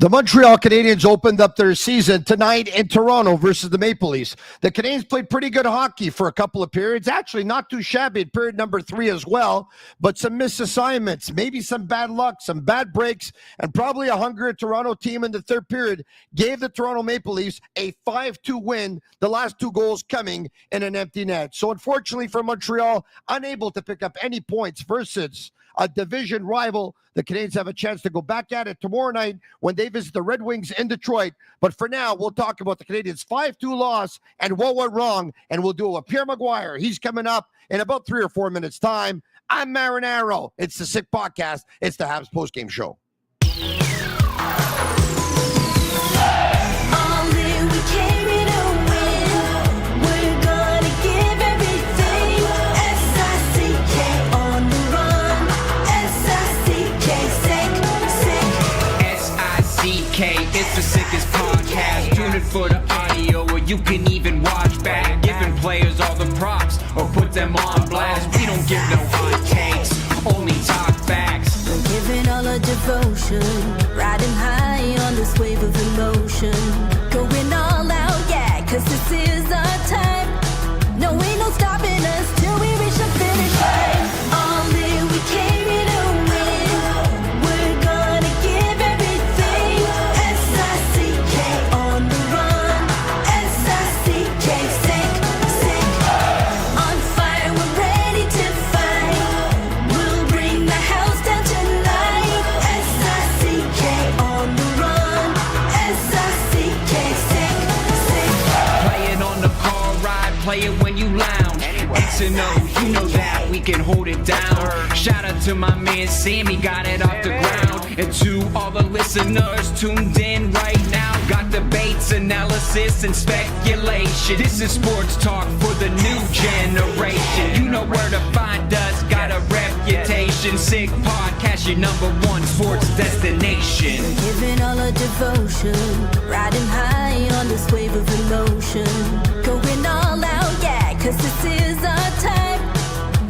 The Montreal Canadiens opened up their season tonight in Toronto versus the Maple Leafs. The Canadiens played pretty good hockey for a couple of periods. Actually, not too shabby at period number 3 as well, but some missed assignments, maybe some bad luck, some bad breaks, and probably a hungry Toronto team in the third period gave the Toronto Maple Leafs a 5-2 win, the last 2 goals coming in an empty net. So unfortunately for Montreal, unable to pick up any points versus a division rival. The Canadiens have a chance to go back at it tomorrow night when they visit the Red Wings in Detroit. But for now, we'll talk about the Canadiens' 5-2 loss and what went wrong, and we'll do it with Pierre McGuire. He's coming up in about 3 or 4 minutes' time. I'm Marinaro. It's the Sick Podcast. It's the Habs postgame show. It's the sickest podcast. Tune in for the audio, or you can even watch back. Giving players all the props, or put them on blast. We don't give no hot takes, only talk facts. We're giving all our devotion, riding high on this wave of emotion. Going all out, yeah, cause this is our time. No, ain't no stopping us till we reach the finish line. All in, we came here to win. We're gonna give everything. S-I-C-K on the run. S-I-C-K, sick. On fire, we're ready to fight. We'll bring the house down tonight. S-I-C-K on the run. S-I-C-K, sick. Play it on the car ride, play it when you lounge. X and O, you know that we can hold it down. Shout out to my man Sammy, got it off the ground. And to all the listeners tuned in right now, got debates, analysis, and speculation. This is sports talk for the new generation. You know where to find us, got a reputation. Sick Podcast, your #1 sports destination. Giving all our devotion, riding high on this wave of emotion. Going all out, yeah, cause this is our time.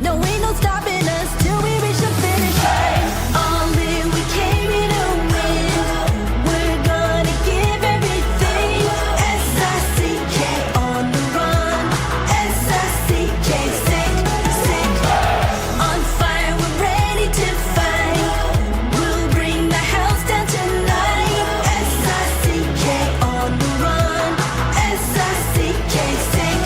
No, ain't no stopping us till we reach the finish line. All in, we came here to win. We're gonna give everything. S-I-C-K on the run. S-I-C-K, sick. On fire, we're ready to fight. We'll bring the house down tonight. S-I-C-K on the run. S-I-C-K, sick.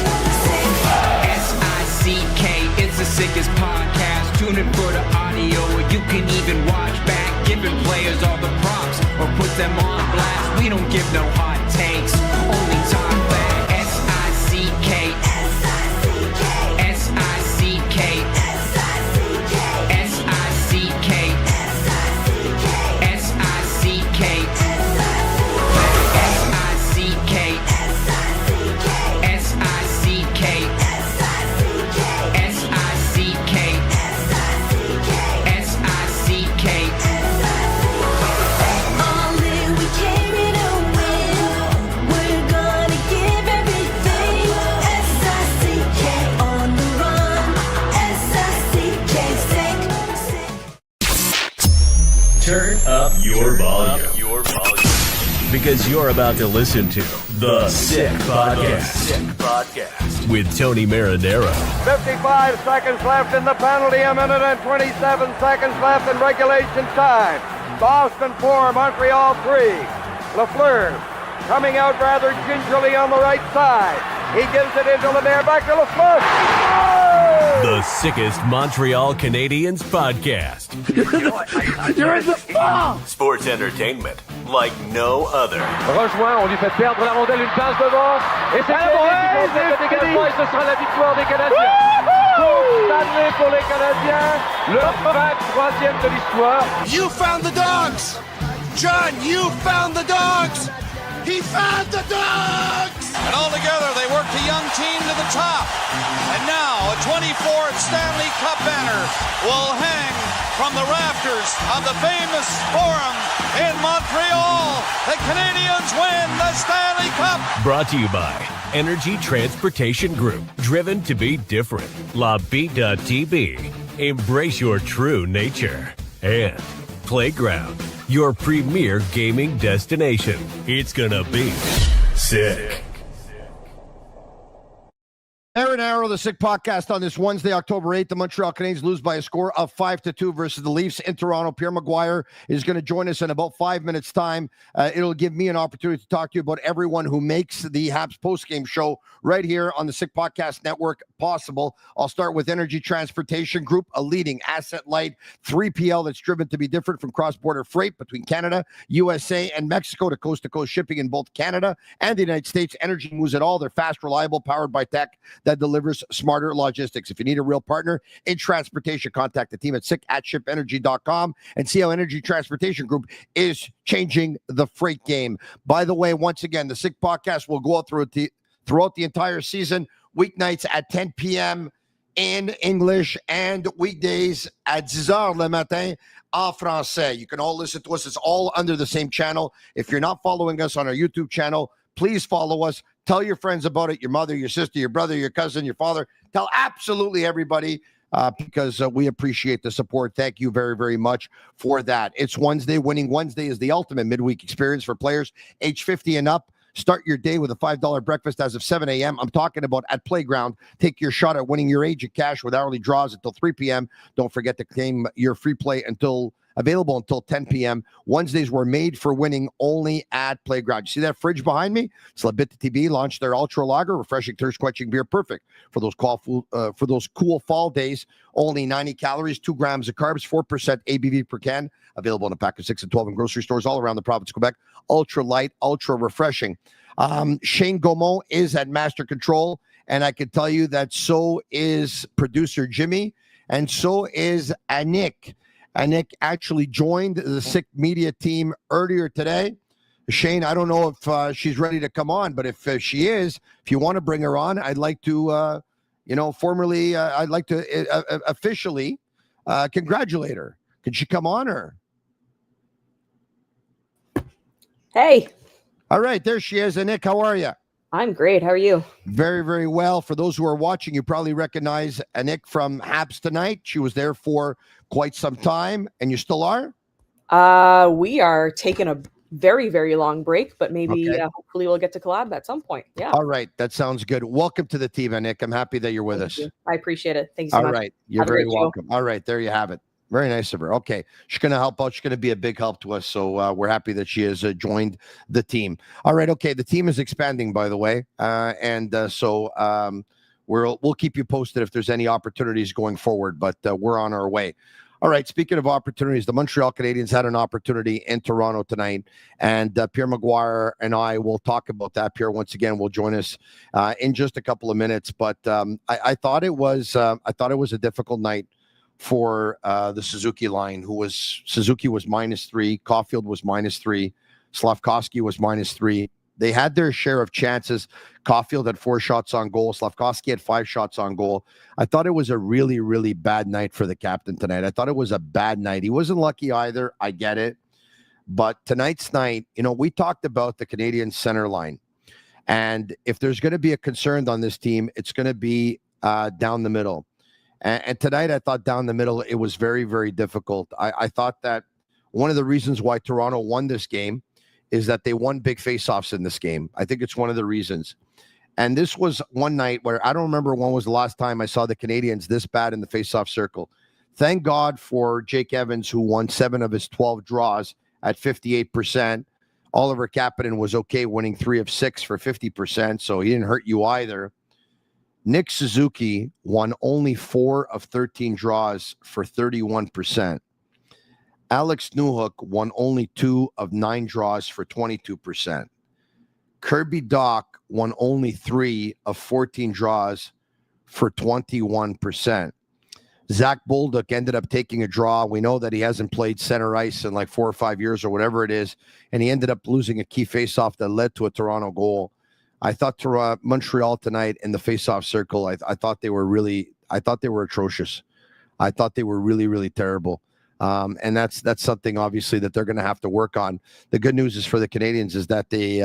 S-I-C-K, it's the sickest podcast. Tune in for the audio, or you can even watch back. Giving players all the props, or put them on blast. We don't give no hot takes, only talk back. S-I-C-K, S-I-C-K, S-I-C-K, S-I-C-K, S-I-C-K, S-I-C-K, S-I-C-K, S-I-C-K, S-I-C-K, S-I-C-K. All in, we came here to win. We're gonna give everything. S-I-C-K on the run. S-I-C-K, sick. Turn up your volume. Because you're about to listen to The Sick Podcast. With Tony Marinaro, 55 seconds left in the penalty, a minute and 27 seconds left in regulation time. Boston 4, Montreal 3. Lafleur coming out rather gingerly on the right side. He gives it into Lemaire, back to Lafleur. Oh! the sickest Montreal Canadiens podcast. You're in the ball! Sports entertainment like no other. Rejoint, on lui fait perdre la rondelle, une passe devant. Et c'est le dégagement, et ce sera la victoire des Canadiens. Stanley pour les Canadiens, leur 23e de l'histoire. You found the dogs! John, you found the dogs! He found the dogs! And all together, they worked a young team to the top. And now, a 24th Stanley Cup banner will hang from the rafters of the famous Forum in Montreal. The Canadiens win the Stanley Cup! Brought to you by Energy Transportation Group. Driven to be different. La Tibi. Embrace your true nature. And Playground, your premier gaming destination. It's gonna be sick. Marinaro, the Sick Podcast on this Wednesday, October 8th. The Montreal Canadiens lose by a score of 5-2 versus the Leafs in Toronto. Pierre McGuire is going to join us in about 5 minutes' time. It'll give me an opportunity to talk to you about everyone who makes the Habs postgame show right here on the Sick Podcast Network possible. I'll start with Energy Transportation Group, a leading asset-light 3PL that's driven to be different from cross-border freight between Canada, USA, and Mexico to coast-to-coast shipping in both Canada and the United States. Energy moves it all. They're fast, reliable, powered by tech that delivers smarter logistics. If you need a real partner in transportation, contact the team at sick@shipenergy.com and see how Energy Transportation Group is changing the freight game. By the way, once again, the Sick Podcast will go out throughout the entire season, weeknights at 10 p.m. in English and weekdays at 10 heures le matin en français. You can all listen to us. It's all under the same channel. If you're not following us on our YouTube channel, please follow us. Tell your friends about it, your mother, your sister, your brother, your cousin, your father. Tell absolutely everybody because we appreciate the support. Thank you very, very much for that. It's Wednesday. Winning Wednesday is the ultimate midweek experience for players age 50 and up. Start your day with a $5 breakfast as of 7 a.m. I'm talking about at Playground. Take your shot at winning your age of cash with hourly draws until 3 p.m. Don't forget to claim your free play available until 10 p.m. Wednesdays were made for winning only at Playground. You see that fridge behind me? It's Bittt Tibi launched their Ultra Lager, refreshing, thirst-quenching beer, perfect for those cool fall days. Only 90 calories, 2 grams of carbs, 4% ABV per can. Available in a pack of 6 and 12 in grocery stores all around the province of Quebec. Ultra light, ultra refreshing. Shane Gaumont is at Master Control, and I can tell you that so is producer Jimmy, and so is Anik. Anik actually joined the Sick Media team earlier today. Shane, I don't know if she's ready to come on, but if she is, if you want to bring her on, I'd like to, officially congratulate her. Can she come on or? Hey. All right, there she is. Anik, how are you? I'm great. How are you? Very, very well. For those who are watching, you probably recognize Anik from Habs Tonight. She was there for quite some time, and you still are? We are taking a very, very long break, but maybe hopefully we'll get to collab at some point. Yeah. All right. That sounds good. Welcome to the team, Anik. I'm happy that you're with us. I appreciate it. Thank you so much. All right. You're very welcome. All right. There you have it. Very nice of her. Okay. She's going to help out. She's going to be a big help to us. So we're happy that she has joined the team. All right. Okay. The team is expanding, by the way. We'll keep you posted if there's any opportunities going forward, but we're on our way. All right. Speaking of opportunities, the Montreal Canadiens had an opportunity in Toronto tonight, and Pierre McGuire and I will talk about that. Pierre, once again, will join us in just a couple of minutes. But I thought it was a difficult night for the Suzuki line. Suzuki was -3, Caulfield was -3, Slafkovsky was -3. They had their share of chances. Caulfield had 4 shots on goal. Slafkovsky had 5 shots on goal. I thought it was a really, really bad night for the captain tonight. I thought it was a bad night. He wasn't lucky either. I get it. But tonight's night, we talked about the Canadian center line. And if there's going to be a concern on this team, it's going to be down the middle. And tonight, I thought down the middle, it was very, very difficult. I thought that one of the reasons why Toronto won this game is that they won big faceoffs in this game. I think it's one of the reasons. And this was one night where I don't remember when was the last time I saw the Canadiens this bad in the faceoff circle. Thank God for Jake Evans, who won 7 of his 12 draws at 58%. Oliver Kapanen was okay, winning 3 of 6 for 50%, so he didn't hurt you either. Nick Suzuki won only 4 of 13 draws for 31%. Alex Newhook won only 2 of 9 draws for 22%. Kirby Dach won only 3 of 14 draws for 21%. Zach Bolduc ended up taking a draw. We know that he hasn't played center ice in like 4 or 5 years or whatever it is, and he ended up losing a key faceoff that led to a Toronto goal. I thought Montreal tonight in the faceoff circle, I thought they were atrocious. I thought they were really, really terrible. And that's something obviously that they're going to have to work on. The good news is for the Canadiens is that they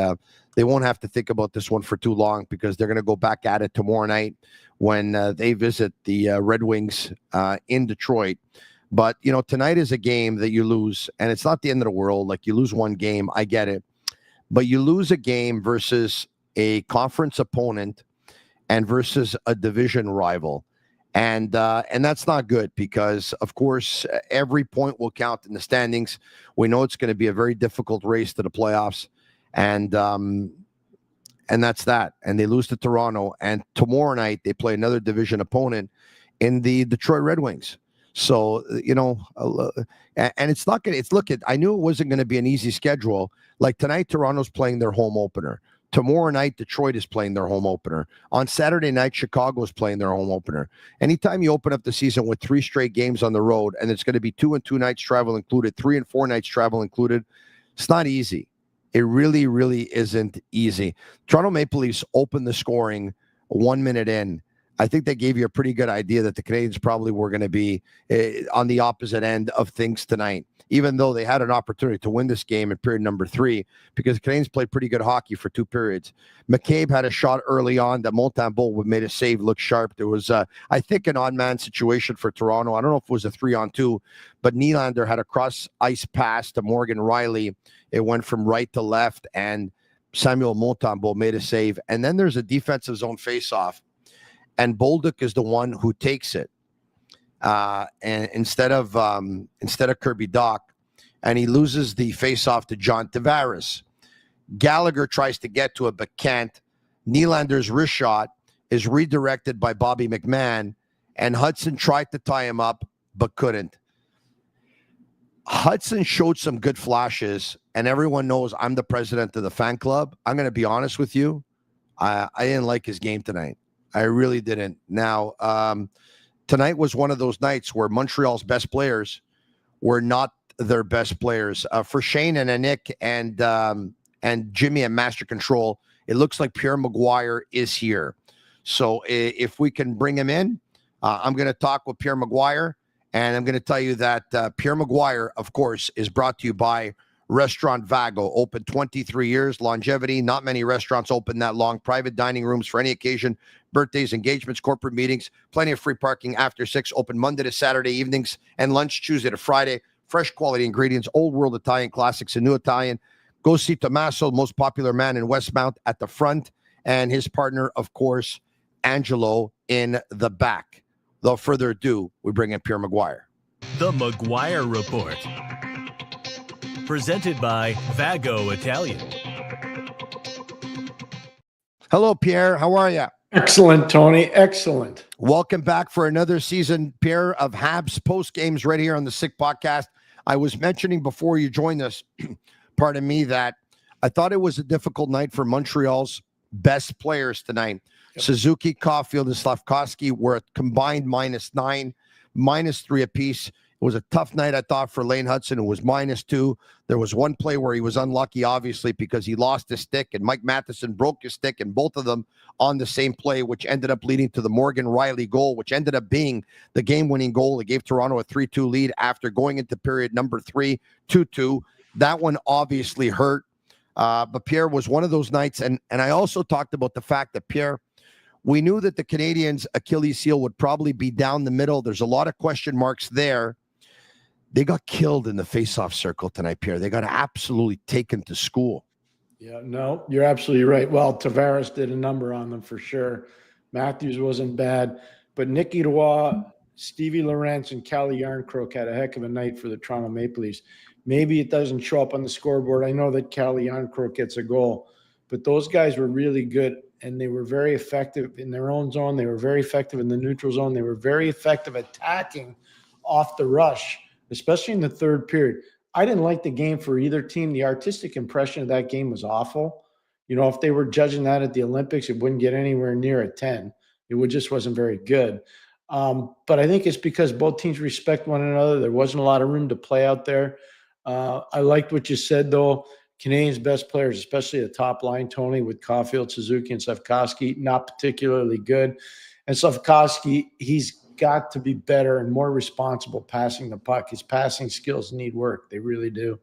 won't have to think about this one for too long, because they're going to go back at it tomorrow night when they visit the Red Wings in Detroit. But, tonight is a game that you lose, and it's not the end of the world. Like, you lose one game, I get it. But you lose a game versus a conference opponent and versus a division rival. And that's not good because, of course, every point will count in the standings. We know it's going to be a very difficult race to the playoffs. And that's that. And they lose to Toronto. And tomorrow night, they play another division opponent in the Detroit Red Wings. So, and it's not going to, I knew it wasn't going to be an easy schedule. Like tonight, Toronto's playing their home opener. Tomorrow night, Detroit is playing their home opener. On Saturday night, Chicago is playing their home opener. Anytime you open up the season with 3 straight games on the road, and it's going to be 2 and 2 nights travel included, 3 and 4 nights travel included, it's not easy. It really, really isn't easy. Toronto Maple Leafs opened the scoring 1 minute in. I think they gave you a pretty good idea that the Canadiens probably were going to be on the opposite end of things tonight, even though they had an opportunity to win this game in period number 3 because the Canadiens played pretty good hockey for 2 periods. McCabe had a shot early on that Montembeault made a save look sharp. There was, I think, an odd-man situation for Toronto. I don't know if it was a 3-on-2, but Nylander had a cross-ice pass to Morgan Riley. It went from right to left, and Samuel Montembeault made a save. And then there's a defensive zone face-off, and Bolduc is the one who takes it. And instead of Kirby Dach, and he loses the face-off to John Tavares. Gallagher tries to get to it, but can't. Nylander's wrist shot is redirected by Bobby McMahon, and Hudson tried to tie him up, but couldn't. Hudson showed some good flashes, and everyone knows I'm the president of the fan club. I'm going to be honest with you. I didn't like his game tonight. I really didn't. Now, tonight was one of those nights where Montreal's best players were not their best players. For Shane and Anik and Jimmy and Master Control, it looks like Pierre McGuire is here. So if we can bring him in, I'm going to talk with Pierre McGuire, and I'm going to tell you that Pierre McGuire, of course, is brought to you by Restaurant Vago, open 23 years, longevity. Not many restaurants open that long. Private dining rooms for any occasion, birthdays, engagements, corporate meetings. Plenty of free parking after 6. Open Monday to Saturday evenings and lunch Tuesday to Friday. Fresh quality ingredients, old world Italian classics and new Italian. Go see Tommaso, most popular man in Westmount, at the front, and his partner, of course, Angelo, in the back. Without further ado, we bring in Pierre McGuire. The McGuire Report. Presented by Vago Italian. Hello, Pierre. How are you? Excellent, Tony. Excellent. Welcome back for another season, Pierre, of Habs post games right here on the Sick Podcast. I was mentioning before you joined us, pardon me, that I thought it was a difficult night for Montreal's best players tonight. Yep. Suzuki, Caulfield, and Slafkovsky were a combined -9, -3 apiece. It was a tough night, I thought, for Lane Hudson, who was -2. There was one play where he was unlucky, obviously, because he lost his stick, and Mike Matheson broke his stick, and both of them on the same play, which ended up leading to the Morgan Riley goal, which ended up being the game-winning goal. It gave Toronto a 3-2 lead after going into period number 3, 2-2. That one obviously hurt, but Pierre was one of those nights, and I also talked about the fact that, Pierre, we knew that the Canadiens' Achilles heel would probably be down the middle. There's a lot of question marks there. They got killed in the face-off circle tonight, Pierre. They got absolutely taken to school. Yeah, no, you're absolutely right. Well, Tavares did a number on them for sure. Matthews wasn't bad. But Nicky Roy, Stevie Lorentz, and Calle Yarncroke had a heck of a night for the Toronto Maple Leafs. Maybe it doesn't show up on the scoreboard. I know that Calle Yarncroke gets a goal. But those guys were really good, and they were very effective in their own zone. They were very effective in the neutral zone. They were very effective attacking off the rush, especially in the third period. I didn't like the game for either team. The artistic impression of that game was awful. You know, if they were judging that at the Olympics, it wouldn't get anywhere near a 10. It just wasn't very good. But I think it's because both teams respect one another. There wasn't a lot of room to play out there. I liked what you said, though. Canadians' best players, especially the top line, Tony, with Caulfield, Suzuki, and Slafkovsky, not particularly good. And Slafkovsky, he's got to be better and more responsible passing the puck. His passing skills need work. They really do.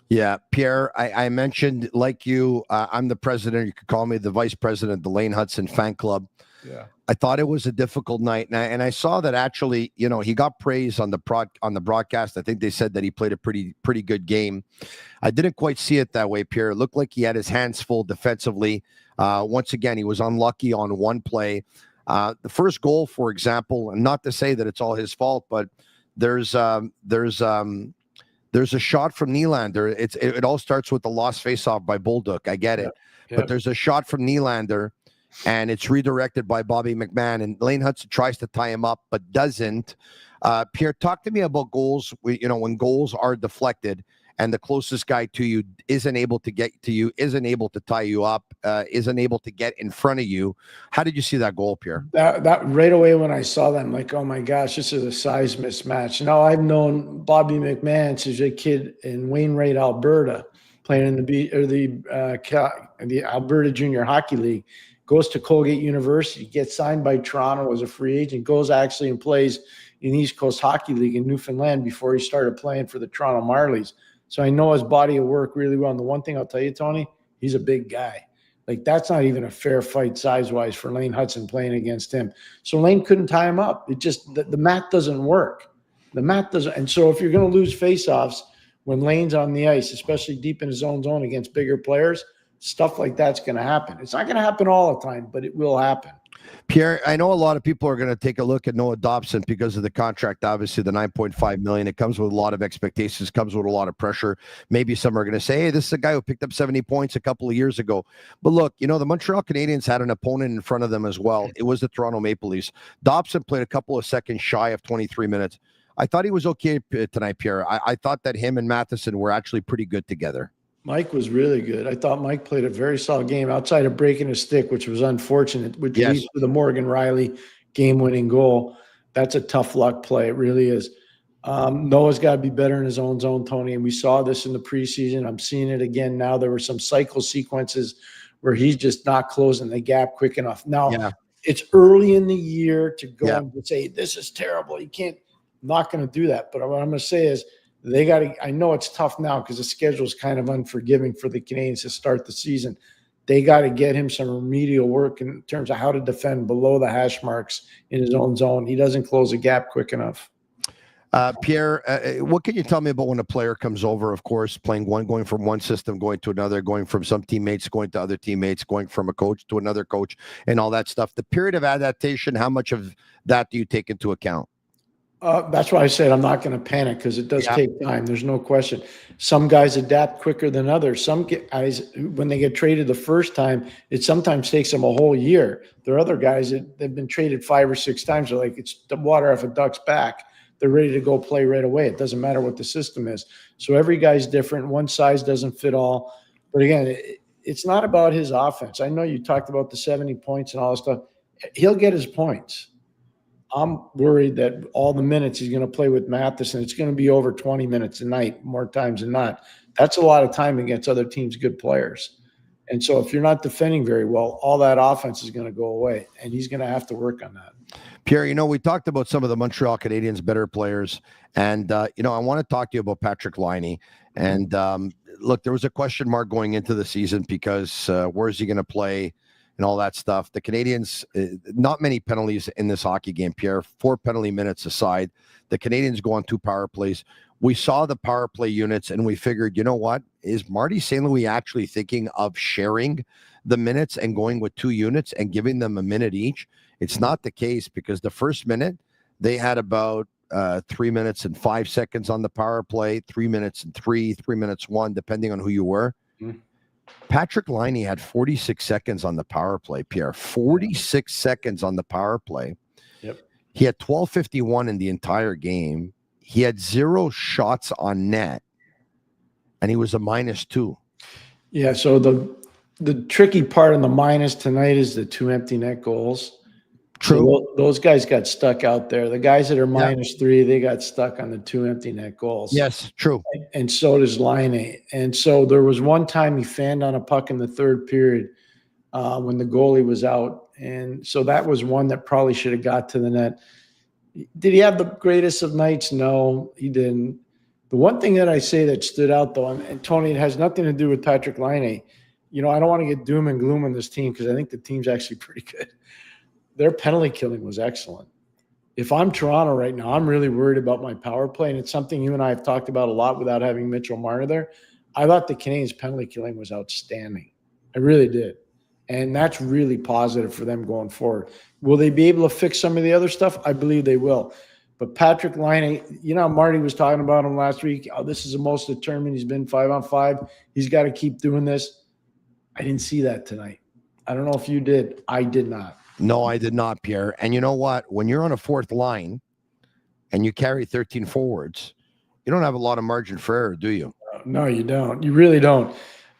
Yeah, Pierre, I mentioned, like you, I'm the president. You could call me the vice president of the Lane Hudson fan club. Yeah. I thought it was a difficult night, and I saw that actually, he got praise on the broadcast. I think they said that he played a pretty good game. I didn't quite see it that way, Pierre. It looked like he had his hands full defensively. Once again, he was unlucky on one play. The first goal, for example, and not to say that it's all his fault, but there's a shot from Nylander. It all starts with the lost faceoff by Bolduc. I get it, but there's a shot from Nylander, and it's redirected by Bobby McMahon, and Lane Hudson tries to tie him up, but doesn't. Pierre, talk to me about goals. When goals are deflected, and the closest guy to you isn't able to get to you, isn't able to tie you up, isn't able to get in front of you. How did you see that goal, Pierre? That right away when I saw that, I'm like, oh my gosh, this is a size mismatch. Now, I've known Bobby McMahon since a kid in Wainwright, Alberta, playing in the Alberta Junior Hockey League. Goes to Colgate University, gets signed by Toronto as a free agent, goes actually and plays in East Coast Hockey League in Newfoundland before he started playing for the Toronto Marlies. So I know his body of work really well. And the one thing I'll tell you, Tony, he's a big guy. Like, that's not even a fair fight size-wise for Lane Hudson playing against him. So Lane couldn't tie him up. It just, the mat doesn't work. The mat doesn't. And so if you're going to lose faceoffs when Lane's on the ice, especially deep in his own zone against bigger players, stuff like that's going to happen. It's not going to happen all the time, but it will happen. Pierre, I know a lot of people are going to take a look at Noah Dobson because of the contract, obviously the $9.5 million. It comes with a lot of expectations, comes with a lot of pressure. Maybe some are going to say, hey, this is a guy who picked up 70 points a couple of years ago. But look, the Montreal Canadiens had an opponent in front of them as well. It was the Toronto Maple Leafs. Dobson played a couple of seconds shy of 23 minutes. I thought he was okay tonight, Pierre. I thought that him and Matheson were actually pretty good together. Mike was really good. I thought Mike played a very solid game outside of breaking a stick, which was unfortunate, which leads to the Morgan Riley game-winning goal. That's a tough luck play. It really is. Noah's got to be better in his own zone, Tony, and we saw this in the preseason. I'm seeing it again now. There were some cycle sequences where he's just not closing the gap quick enough. Now, it's early in the year to go and say, this is terrible. You can't – I'm not going to do that. But what I'm going to say is, they got to – I know it's tough now because the schedule is kind of unforgiving for the Canadiens to start the season. They got to get him some remedial work in terms of how to defend below the hash marks in his own zone. He doesn't close the gap quick enough. Pierre, what can you tell me about when a player comes over, of course, going from one system, going to another, going from some teammates, going to other teammates, going from a coach to another coach, and all that stuff? The period of adaptation, how much of that do you take into account? That's why I said I'm not going to panic because it does take time. There's no question. Some guys adapt quicker than others. Some guys, when they get traded the first time, it sometimes takes them a whole year. There are other guys that they've been traded 5 or 6 times. They're like, it's the water off a duck's back. They're ready to go play right away. It doesn't matter what the system is. So every guy's different. One size doesn't fit all. But again, it's not about his offense. I know you talked about the 70 points and all this stuff. He'll get his points. I'm worried that all the minutes he's going to play with Matheson, it's going to be over 20 minutes a night, more times than not. That's a lot of time against other teams' good players. And so if you're not defending very well, all that offense is going to go away, and he's going to have to work on that. Pierre, we talked about some of the Montreal Canadiens' better players, and, I want to talk to you about Patrick Laine. And, look, there was a question mark going into the season because where is he going to play? And all that stuff. The Canadiens, not many penalties in this hockey game, Pierre. 4 penalty minutes aside. The Canadiens go on 2 power plays. We saw the power play units, and we figured, you know what? Is Marty St. Louis actually thinking of sharing the minutes and going with 2 units and giving them a minute each? It's not the case because the first minute, they had about 3 minutes and 5 seconds on the power play, 3 minutes and 3 minutes 1, depending on who you were. Mm-hmm. Patrick Laine had 46 seconds on the power play, Pierre. 46 seconds on the power play. Yep. He had 12:51 in the entire game. He had 0 shots on net, and he was a -2. Yeah, so the tricky part on the minus tonight is the 2 empty net goals. True. So those guys got stuck out there. The guys that are -3, they got stuck on the 2 empty net goals. Yes, true. And so does Laine. And so there was one time he fanned on a puck in the third period when the goalie was out. And so that was one that probably should have got to the net. Did he have the greatest of nights? No, he didn't. The one thing that I say that stood out, though, and Tony, it has nothing to do with Patrick Laine. I don't want to get doom and gloom on this team because I think the team's actually pretty good. their penalty killing was excellent. If I'm Toronto right now, I'm really worried about my power play, and it's something you and I have talked about a lot without having Mitchell Marner there. I thought the Canadiens' penalty killing was outstanding. I really did. And that's really positive for them going forward. Will they be able to fix some of the other stuff? I believe they will. But Patrick Laine, Marty was talking about him last week. Oh, this is the most determined he's been 5-on-5. He's got to keep doing this. I didn't see that tonight. I don't know if you did. I did not. No, I did not, Pierre. And you know what? When you're on a fourth line and you carry 13 forwards, you don't have a lot of margin for error, do you? No, you don't. You really don't.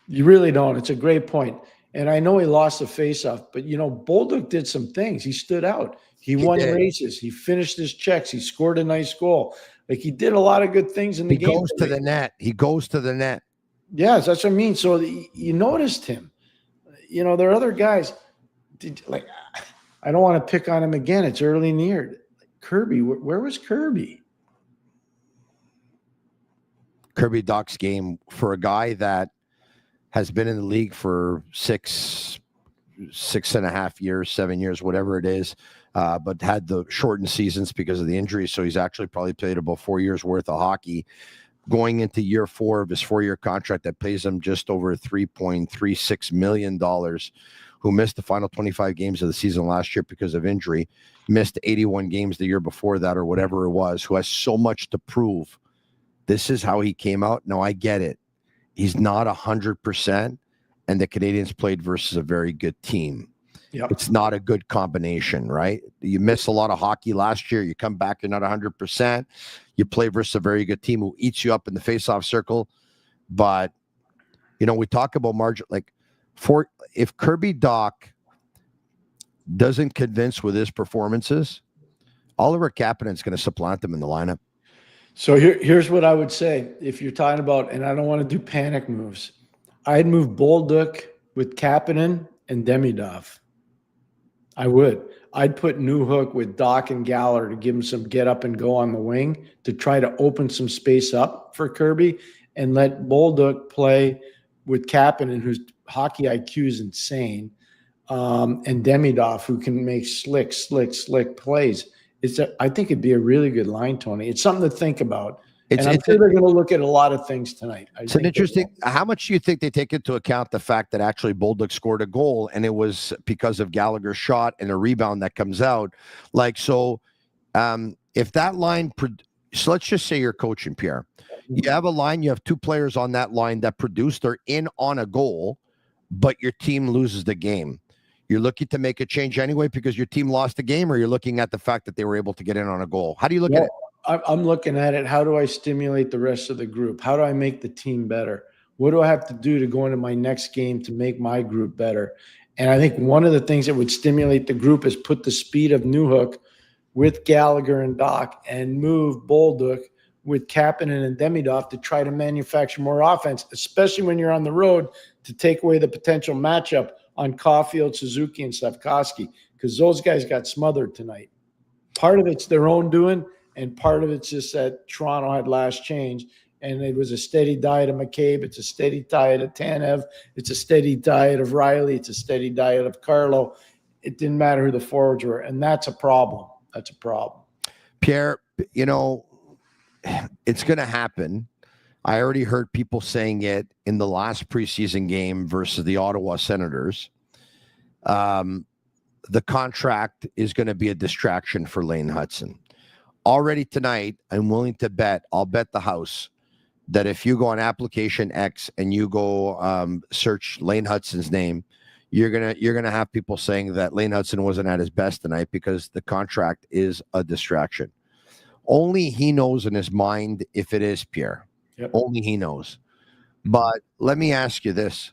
You really don't. It's a great point. And I know he lost the faceoff, but, Bolduc did some things. He stood out. He won races. He finished his checks. He scored a nice goal. Like, he did a lot of good things in the game. He goes to the net. He goes to the net. Yes, that's what I mean. So you noticed him. There are other guys. I don't want to pick on him again. It's early in the year. Kirby, where was Kirby? Kirby Dach's game for a guy that has been in the league for 6.5 years, 7 years, whatever it is, but had the shortened seasons because of the injuries. So he's actually probably played about 4 years worth of hockey. Going into year 4 of his 4-year contract that pays him just over $3.36 million, who missed the final 25 games of the season last year because of injury, missed 81 games the year before that or whatever it was, who has so much to prove. This is how he came out. No, I get it. He's not 100%, and the Canadiens played versus a very good team. Yep. It's not a good combination, right? You miss a lot of hockey last year. You come back, you're not 100%. You play versus a very good team who eats you up in the faceoff circle. But, we talk about margin. If Kirby Dach doesn't convince with his performances, Oliver Kapanen's going to supplant him in the lineup. So here's what I would say. If you're talking about, and I don't want to do panic moves, I'd move Bolduc with Kapanen and Demidov. I would. I'd put Newhook with Dach and Gallagher to give him some get up and go on the wing to try to open some space up for Kirby, and let Bolduc play with Kapanen, whose hockey IQ is insane, and Demidov, who can make slick plays. I think it'd be a really good line, Tony. It's something to think about. I'm sure they're going to look at a lot of things tonight. It's an interesting. How much do you think they take into account the fact that actually Bolduc scored a goal and it was because of Gallagher's shot and a rebound that comes out? If that line, so let's just say you're coaching, Pierre. You have a line, you have 2 players on that line that produce, they're in on a goal, but your team loses the game. You're looking to make a change anyway because your team lost the game, or you're looking at the fact that they were able to get in on a goal? How do you look at it? I'm looking at it. How do I stimulate the rest of the group? How do I make the team better? What do I have to do to go into my next game to make my group better? And I think one of the things that would stimulate the group is put the speed of Newhook with Gallagher and Dach and move Bolduc with Kapanen and Demidov to try to manufacture more offense, especially when you're on the road, to take away the potential matchup on Caulfield, Suzuki, and Slafkovsky, because those guys got smothered tonight. Part of it's their own doing, and part of it's just that Toronto had last change, and it was a steady diet of McCabe. It's a steady diet of Tanev. It's a steady diet of Riley. It's a steady diet of Carlo. It didn't matter who the forwards were, and that's a problem. That's a problem. Pierre, it's going to happen. I already heard people saying it in the last preseason game versus the Ottawa Senators. The contract is going to be a distraction for Lane Hudson. Already tonight, I'm willing to bet, I'll bet the house, that if you go on application X and you go search Lane Hudson's name, you're gonna have people saying that Lane Hudson wasn't at his best tonight because the contract is a distraction. Only he knows in his mind if it is, Pierre. Yep. Only he knows. But let me ask you this.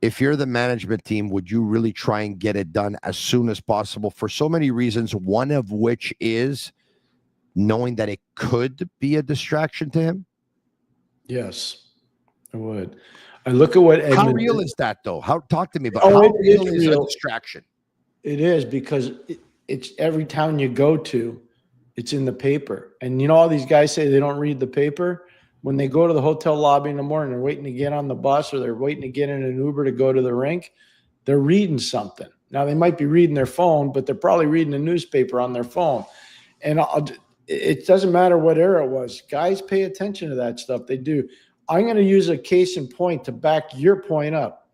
If you're the management team, would you really try and get it done as soon as possible for so many reasons, one of which is knowing that it could be a distraction to him? Yes, I would. I look at what Edmonton. How real is that, though? Talk to me about how real is a distraction? It is, because it's every town you go to, it's in the paper. And all these guys say they don't read the paper. When they go to the hotel lobby in the morning, they're waiting to get on the bus or they're waiting to get in an Uber to go to the rink, they're reading something. Now, they might be reading their phone, but they're probably reading a newspaper on their phone. And it doesn't matter what era it was. Guys pay attention to that stuff. They do. I'm going to use a case in point to back your point up.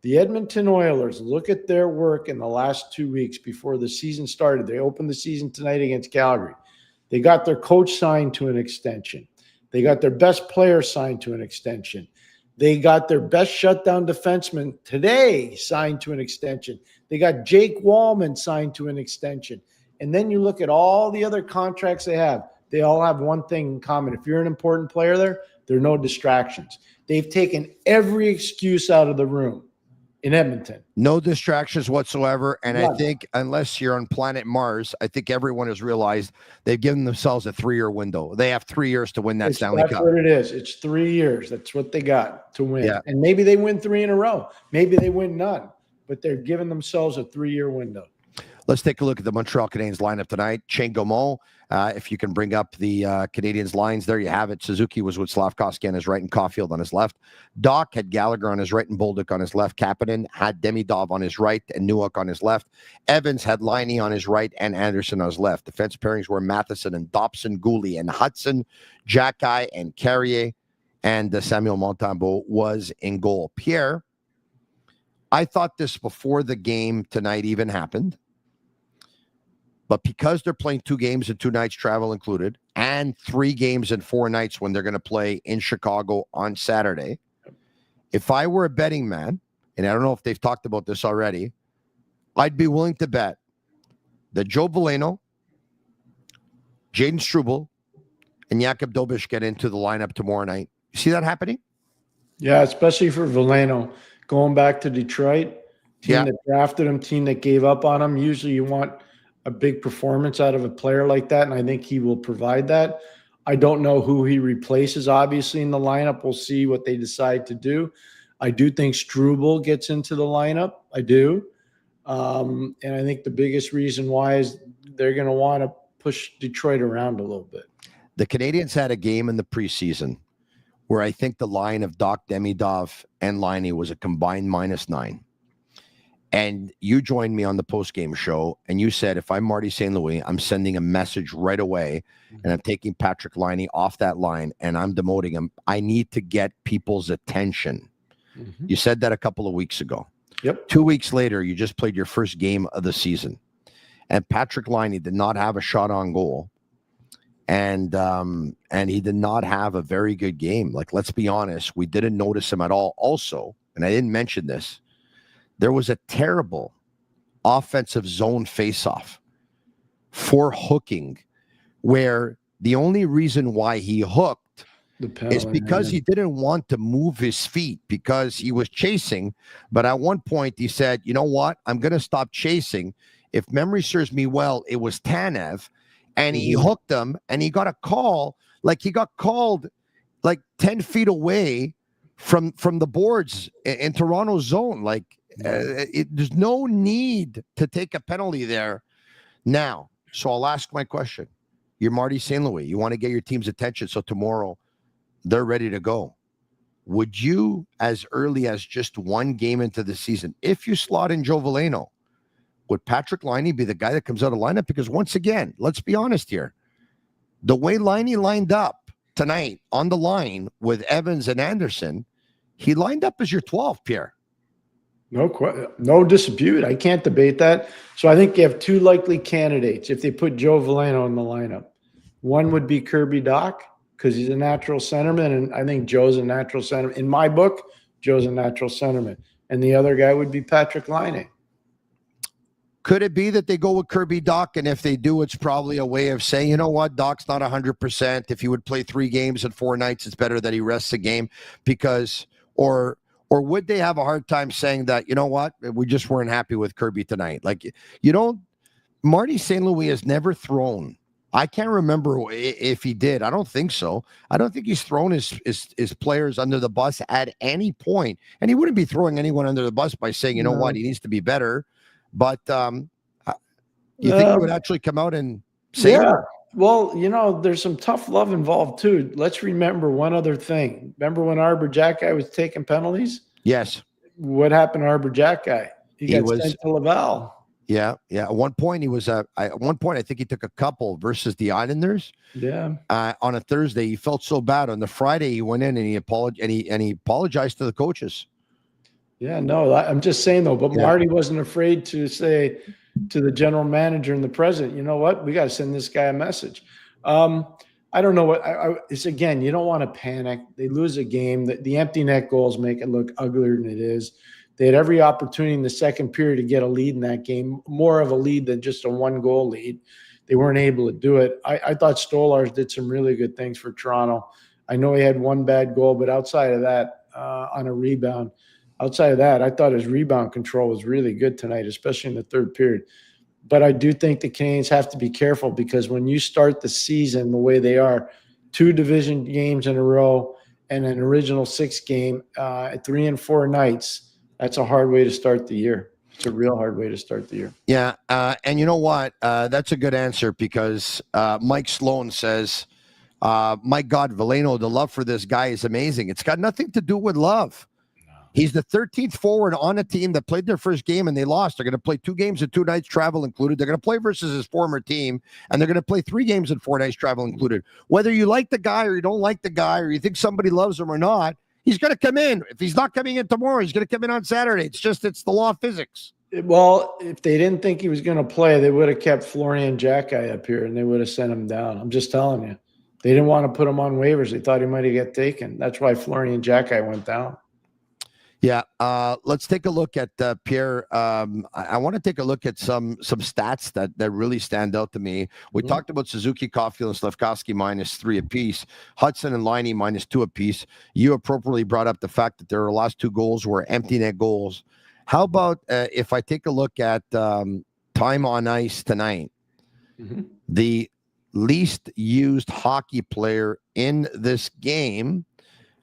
The Edmonton Oilers, look at their work in the last 2 weeks before the season started. They opened the season tonight against Calgary. They got their coach signed to an extension. They got their best player signed to an extension. They got their best shutdown defenseman today signed to an extension. They got Jake Wallman signed to an extension. And then you look at all the other contracts they have. They all have one thing in common. If you're an important player there are no distractions. They've taken every excuse out of the room in Edmonton. No distractions whatsoever. And None. I think unless you're on planet Mars, I think everyone has realized they've given themselves a 3-year window. They have 3 years to win that Stanley Cup. That's what it is. It's 3 years. That's what they got to win. Yeah. And maybe they win 3 in a row. Maybe they win none. But they're giving themselves a 3-year window. Let's take a look at the Montreal Canadiens lineup tonight. Shane Gaumont, if you can bring up the Canadiens lines, there you have it. Suzuki was with Slavkovsky on his right and Caulfield on his left. Doc had Gallagher on his right and Bolduc on his left. Kapanen had Demidov on his right and Newhook on his left. Evans had Laine on his right and Anderson on his left. Defense pairings were Matheson and Dobson, Gooley and Hudson, Jacki and Carrier, and Samuel Montembeault was in goal. Pierre, I thought this before the game tonight even happened. But because they're playing 2 games and 2 nights travel included, and 3 games and 4 nights when they're going to play in Chicago on Saturday, if I were a betting man, and I don't know if they've talked about this already, I'd be willing to bet that Joe Veleno, Jaden Struble, and Jakub Dobiš get into the lineup tomorrow night. You see that happening? Yeah, especially for Veleno. Going back to Detroit, team that drafted him, team that gave up on him. Usually you want a big performance out of a player like that, and I think he will provide that. I don't know who he replaces, obviously, in the lineup. We'll see what they decide to do. I do think Struble gets into the lineup. I do. And I think the biggest reason why is they're going to want to push Detroit around a little bit. The Canadiens had a game in the preseason where I think the line of Doc, Demidov, and Laine was a combined -9. And you joined me on the post-game show, and you said, if I'm Marty St. Louis, I'm sending a message right away, and I'm taking Patrick Laine off that line, and I'm demoting him. I need to get people's attention. Mm-hmm. You said that a couple of weeks ago. Yep. 2 weeks later, you just played your first game of the season, and Patrick Laine did not have a shot on goal, and he did not have a very good game. Like, let's be honest, we didn't notice him at all. Also, and I didn't mention this, there was a terrible offensive zone faceoff for hooking, where the only reason why he hooked is because he didn't want to move his feet because he was chasing. But at one point he said, you know what? I'm going to stop chasing. If memory serves me well, it was Tanev, and he hooked him, and he got a call. Like, he got called like 10 feet away from the boards in Toronto's zone. Like, there's no need to take a penalty there now. So I'll ask my question. You're Marty St. Louis. You want to get your team's attention so tomorrow they're ready to go. Would you, as early as just 1 game into the season, if you slot in Joe Veleno, would Patrick Laine be the guy that comes out of lineup? Because once again, let's be honest here. The way Laine lined up tonight on the line with Evans and Anderson, he lined up as your 12th, Pierre. No dispute. I can't debate that. So I think you have 2 likely candidates if they put Joe Veleno in the lineup. One would be Kirby Dach, because he's a natural centerman, and I think Joe's a natural centerman. In my book, Joe's a natural centerman. And the other guy would be Patrick Laine. Could it be that they go with Kirby Dach, and if they do, it's probably a way of saying, you know what, Doc's not 100%. If he would play 3 games and 4 nights, it's better that he rests a game because – or would they have a hard time saying that, you know what, we just weren't happy with Kirby tonight? Like, you don't – Marty St. Louis has never thrown – I can't remember if he did. I don't think so. I don't think he's thrown his players under the bus at any point. And he wouldn't be throwing anyone under the bus by saying, you know what, he needs to be better. But you think he would actually come out and say that? Well, you know, there's some tough love involved too. Let's remember one other thing. Remember when Arbor Jack guy was taking penalties? Yes. What happened to Arbor Jack guy? He got sent to Laval. Yeah. At one point, I think he took a couple versus the Islanders. Yeah. On a Thursday, he felt so bad. On the Friday, he went in and he apologized to the coaches. Yeah, no, I'm just saying though. But Marty wasn't afraid to say to the general manager and the president, you know what, we got to send this guy a message. I don't know what it's again. You don't want to panic. They lose a game. The empty net goals make it look uglier than it is. They had every opportunity in the second period to get a lead in that game, more of a lead than just a 1-goal lead. They weren't able to do it. I thought Stolarz did some really good things for Toronto. I know he had one bad goal, but outside of that, on a rebound, outside of that, I thought his rebound control was really good tonight, especially in the third period. But I do think the Canadiens have to be careful because when you start the season the way they are, 2 division games in a row and an original 6 game at 3 and 4 nights, that's a hard way to start the year. It's a real hard way to start the year. Yeah, and you know what? That's a good answer because Mike Sloan says, my God, Veleno, the love for this guy is amazing. It's got nothing to do with love. He's the 13th forward on a team that played their first game and they lost. They're going to play 2 games and 2 nights travel included. They're going to play versus his former team, and they're going to play 3 games and 4 nights travel included. Whether you like the guy or you don't like the guy or you think somebody loves him or not, he's going to come in. If he's not coming in tomorrow, he's going to come in on Saturday. It's the law of physics. Well, if they didn't think he was going to play, they would have kept Florian Jacki up here and they would have sent him down. I'm just telling you. They didn't want to put him on waivers. They thought he might have get taken. That's why Florian Jacki went down. Yeah, let's take a look at Pierre. I want to take a look at some stats that really stand out to me. We talked about Suzuki, Caulfield, and Slafkovsky -3 apiece. Hudson and Liney -2 apiece. You appropriately brought up the fact that their last 2 goals were empty net goals. How about if I take a look at time on ice tonight? The least used hockey player in this game,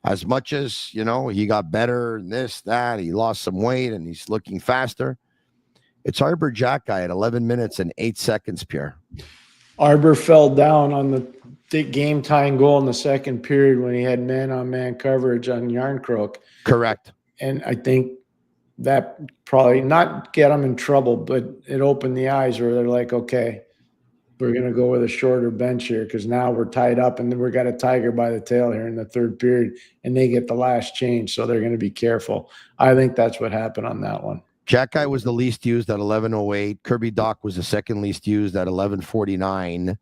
as much as, he got better and this, that, he lost some weight and he's looking faster. It's Arbor Jacki at 11 minutes and 8 seconds, Pierre. Arbor fell down on the game-tying goal in the second period when he had man-on-man coverage on Yarncroke. Correct. And I think that probably not get them in trouble, but it opened the eyes where they're like, okay, we're going to go with a shorter bench here because now we're tied up and then we got a tiger by the tail here in the third period and they get the last change. So they're going to be careful. I think that's what happened on that one. Jacki was the least used at 11:08. Kirby Doc was the second least used at 11:49.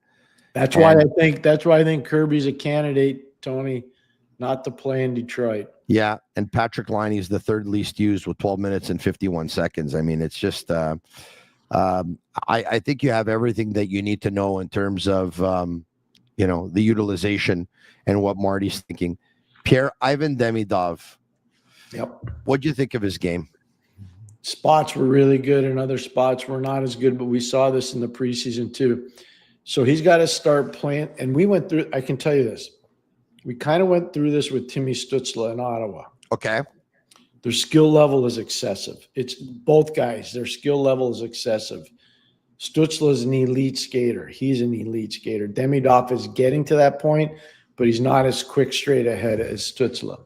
That's why I think Kirby's a candidate, Tony, not to play in Detroit. Yeah, and Patrick Liney is the third least used with 12 minutes and 51 seconds. I mean, it's just I think you have everything that you need to know in terms of the utilization and what Marty's thinking. Pierre, Ivan Demidov. Yep. What'd you think of his game? Spots were really good and other spots were not as good, but we saw this in the preseason too. So he's got to start playing. And we went through, I can tell you this. We kind of went through this with Timmy Stützle in Ottawa. Okay. Their skill level is excessive. It's both guys. Their skill level is excessive. Stützle is an elite skater. He's an elite skater. Demidov is getting to that point, but he's not as quick straight ahead as Stützle.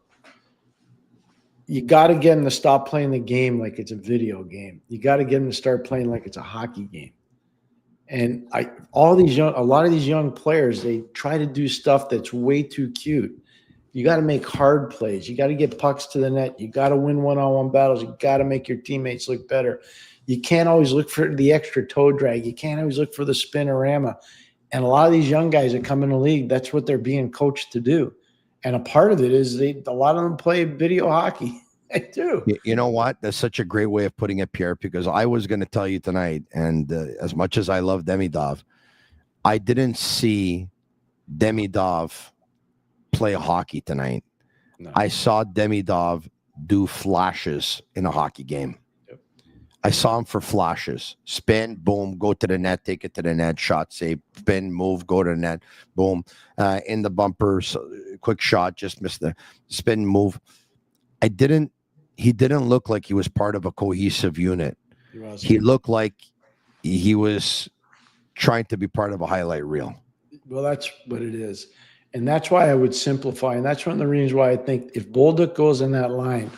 You got to get him to stop playing the game like it's a video game. You got to get him to start playing like it's a hockey game. And a lot of these young players, they try to do stuff that's way too cute. You got to make hard plays. You got to get pucks to the net. You got to win one-on-one battles. You got to make your teammates look better. You can't always look for the extra toe drag. You can't always look for the spinorama. And a lot of these young guys that come in the league, that's what they're being coached to do. And a part of it is a lot of them play video hockey. I do. You know what? That's such a great way of putting it, Pierre, because I was going to tell you tonight, and as much as I love Demidov, I didn't see Demidov play hockey tonight. No. I saw Demidov do flashes in a hockey game. Yep. I saw him for flashes. Spin, boom, go to the net, take it to the net, shot, save, spin, move, go to the net, boom. In the bumper, so, quick shot, just missed the spin, move. He didn't look like he was part of a cohesive unit. He looked like he was trying to be part of a highlight reel. Well, that's what it is. And that's why I would simplify. And that's one of the reasons why I think if Bolduc goes in that line,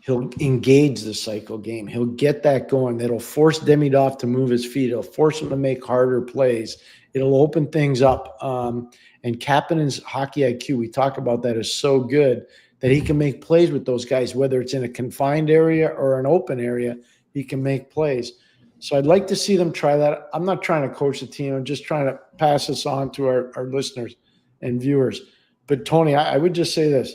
He'll engage the cycle game. He'll get that going. It'll force Demidov to move his feet. It'll force him to make harder plays. It'll open things up. And Kapanen's hockey IQ, we talk about that, is so good that he can make plays with those guys, whether it's in a confined area or an open area, he can make plays. So I'd like to see them try that. I'm not trying to coach the team. I'm just trying to pass this on to our listeners and viewers. But Tony, I would just say this.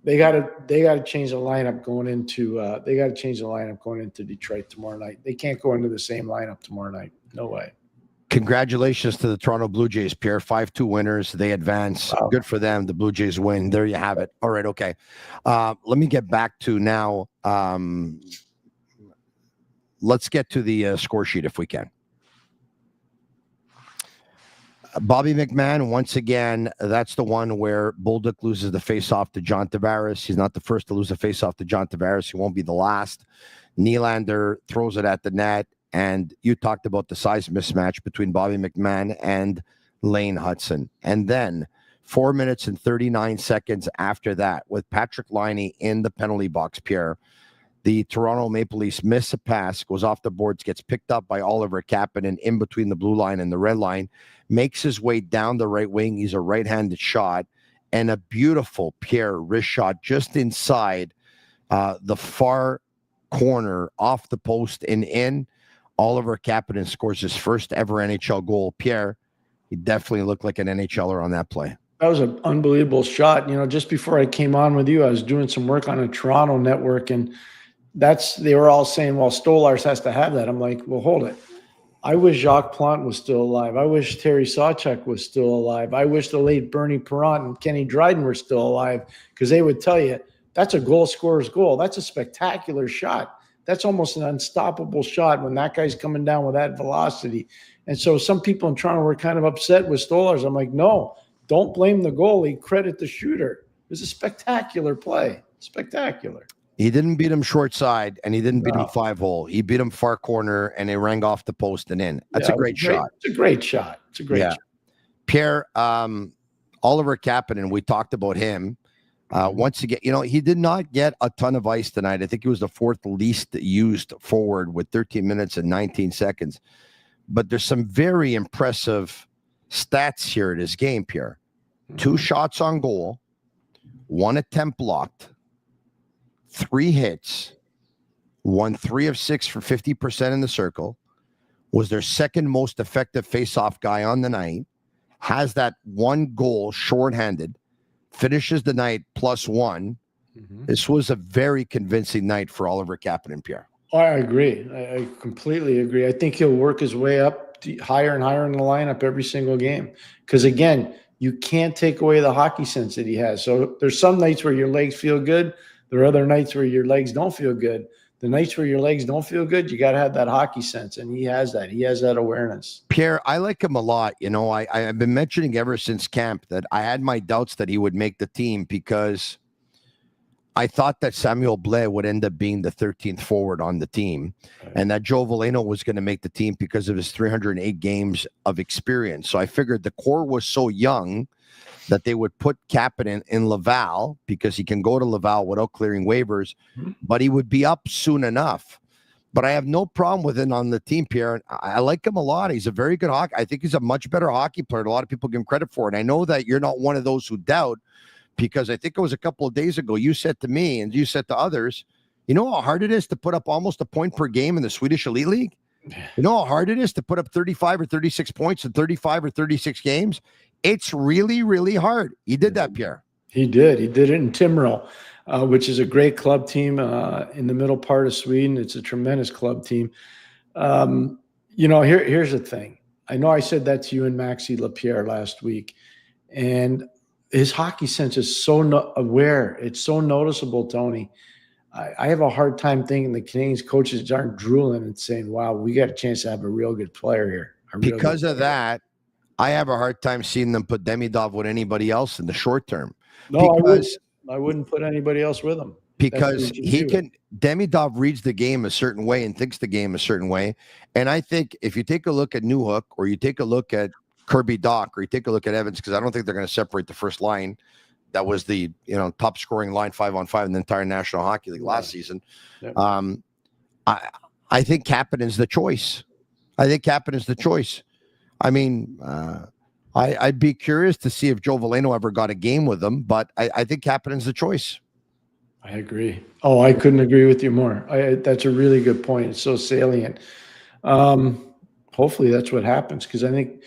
They got to change the lineup going into Detroit tomorrow night. They can't go into the same lineup tomorrow night. No way. Congratulations to the Toronto Blue Jays, Pierre. 5-2 winners. They advance. Wow. Good for them. The Blue Jays win. There you have it. All right. Okay. Let me get back to now. Let's get to the score sheet if we can. Bobby McMahon, once again, that's the one where Bolduc loses the faceoff to John Tavares. He's not the first to lose a faceoff to John Tavares. He won't be the last. Nylander throws it at the net. And you talked about the size mismatch between Bobby McMahon and Lane Hudson. And then 4 minutes and 39 seconds after that, with Patrick Laine in the penalty box, Pierre, the Toronto Maple Leafs miss a pass, goes off the boards, gets picked up by Oliver Kapanen in between the blue line and the red line, makes his way down the right wing. He's a right-handed shot, and a beautiful Pierre wrist shot just inside the far corner off the post and in. Oliver Kapanen scores his first ever NHL goal. Pierre, he definitely looked like an NHLer on that play. That was an unbelievable shot. You know, just before I came on with you, I was doing some work on a Toronto network, and they were all saying, well, Stolarz has to have that. I'm like, well, hold it. I wish Jacques Plante was still alive. I wish Terry Sawchuk was still alive. I wish the late Bernie Perrant and Kenny Dryden were still alive, because they would tell you that's a goal scorer's goal. That's a spectacular shot. That's almost an unstoppable shot when that guy's coming down with that velocity. And so some people in Toronto were kind of upset with Stolarz. I'm like, no, don't blame the goalie. Credit the shooter. It was a spectacular play. Spectacular. He didn't beat him short side, and he didn't beat him 5-hole. He beat him far corner, and it rang off the post and in. That's a great shot. It's a great shot. It's a great shot. Pierre, Oliver Kapanen, we talked about him. Once again, you know, he did not get a ton of ice tonight. I think he was the fourth least used forward with 13 minutes and 19 seconds. But there's some very impressive stats here in this game, Pierre. 2 shots on goal, 1 attempt blocked, 3 hits, won 3 of 6 for 50% in the circle, was their second most effective faceoff guy on the night, has that 1 goal shorthanded, finishes the night +1. This was a very convincing night for Oliver Kapanen, Pierre. Oh, I agree. I completely agree. I think he'll work his way up higher and higher in the lineup every single game. Because, again, you can't take away the hockey sense that he has. So there's some nights where your legs feel good. There are other nights where your legs don't feel good. The nights where your legs don't feel good, you got to have that hockey sense, and he has that. He has that awareness. Pierre, I like him a lot. You know, I've been mentioning ever since camp that I had my doubts that he would make the team, because I thought that Samuel Blais would end up being the 13th forward on the team, and that Joe Veleno was going to make the team because of his 308 games of experience. So I figured the core was so young that they would put Kapanen in Laval, because he can go to Laval without clearing waivers, but he would be up soon enough. But I have no problem with him on the team, Pierre. I like him a lot. He's a very good hockey. I think he's a much better hockey player. A lot of people give him credit for it. And I know that you're not one of those who doubt, because I think it was a couple of days ago, you said to me and you said to others, you know how hard it is to put up almost a point per game in the Swedish Elite League? You know how hard it is to put up 35 or 36 points in 35 or 36 games? It's really, really hard. He did that, Pierre. He did. He did it in Timrå, which is a great club team in the middle part of Sweden. It's a tremendous club team. You know, here's the thing. I know I said that to you and Maxi Lapierre last week, and his hockey sense is so aware. It's so noticeable, Tony. I have a hard time thinking the Canadiens coaches aren't drooling and saying, wow, we got a chance to have a real good player here. Because of that, I have a hard time seeing them put Demidov with anybody else in the short term. No, I wouldn't put anybody else with him. Because Demidov reads the game a certain way and thinks the game a certain way. And I think if you take a look at Newhook, or you take a look at Kirby Doc, or you take a look at Evans, because I don't think they're going to separate the first line that was the top scoring line 5-on-5 in the entire National Hockey League last season. Yeah. I think Kapanen's the choice. I mean, I'd be curious to see if Joe Veleno ever got a game with him, but I think Kapanen's the choice. I agree. Oh, I couldn't agree with you more. That's a really good point. It's so salient. Hopefully that's what happens, because I think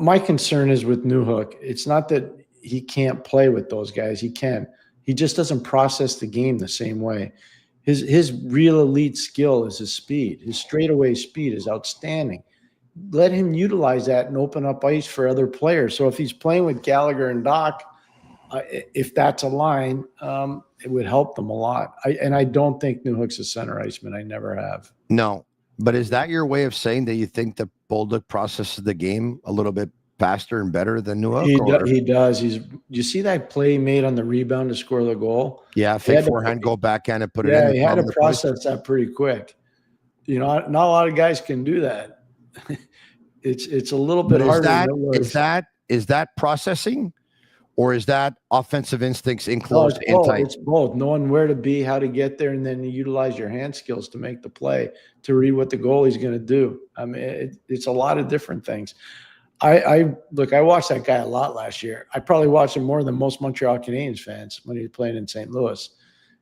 my concern is with Newhook. It's not that he can't play with those guys. He can. He just doesn't process the game the same way. His real elite skill is his speed. His straightaway speed is outstanding. Let him utilize that and open up ice for other players. So if he's playing with Gallagher and Doc, if that's a line, it would help them a lot. I don't think Newhook's a center iceman. I never have. No, but is that your way of saying that you think that Bolduc processes the game a little bit faster and better than Newhook? He does. You see that play he made on the rebound to score the goal? Yeah, fake forehand, go backhand and put it in. Yeah, he had to process that pretty quick. Not a lot of guys can do that. It's a little bit harder. Is that processing, or is that offensive instincts enclosed in tight? It's both. Knowing where to be, how to get there, and then you utilize your hand skills to make the play, to read what the goalie's going to do. I mean, it's a lot of different things. I watched that guy a lot last year. I probably watched him more than most Montreal Canadiens fans when he was playing in St. Louis.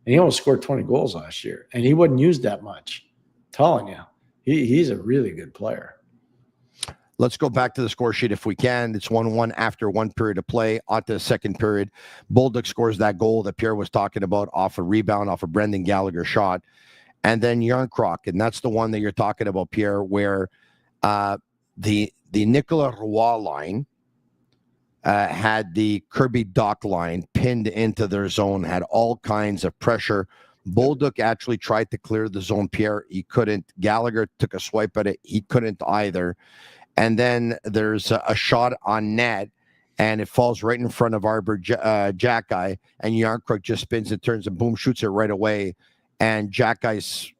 And he almost scored 20 goals last year. And he wasn't used that much. I'm telling you, he's a really good player. Let's go back to the score sheet if we can. It's 1-1 after one period of play. On to the second period. Bolduc scores that goal that Pierre was talking about off a rebound, off a Brendan Gallagher shot. And then Yarncroc, and that's the one that you're talking about, Pierre, where the Nicolas Roy line had the Kirby Dock line pinned into their zone, had all kinds of pressure. Bolduc actually tried to clear the zone, Pierre. He couldn't. Gallagher took a swipe at it. He couldn't either. And then there's a shot on net, and it falls right in front of Arbor Jack Guy, and Yarncroc just spins and turns and boom, shoots it right away. And Jack Guy's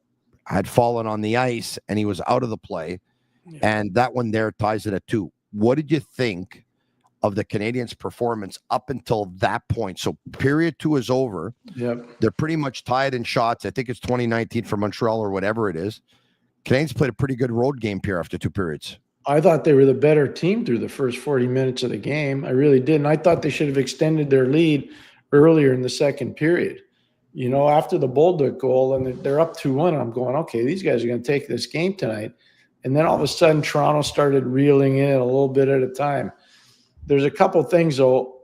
had fallen on the ice, and he was out of the play. Yeah. And that one there ties it at 2. What did you think of the Canadiens' performance up until that point? So period 2 is over. Yep. They're pretty much tied in shots. I think it's 2019 for Montreal or whatever it is. Canadiens played a pretty good road game, Pierre, after 2 periods. I thought they were the better team through the first 40 minutes of the game. I really did. And I thought they should have extended their lead earlier in the second period. After the Bolduc goal, and they're up 2-1, and I'm going, okay, these guys are going to take this game tonight. And then all of a sudden, Toronto started reeling in a little bit at a time. There's a couple things, though.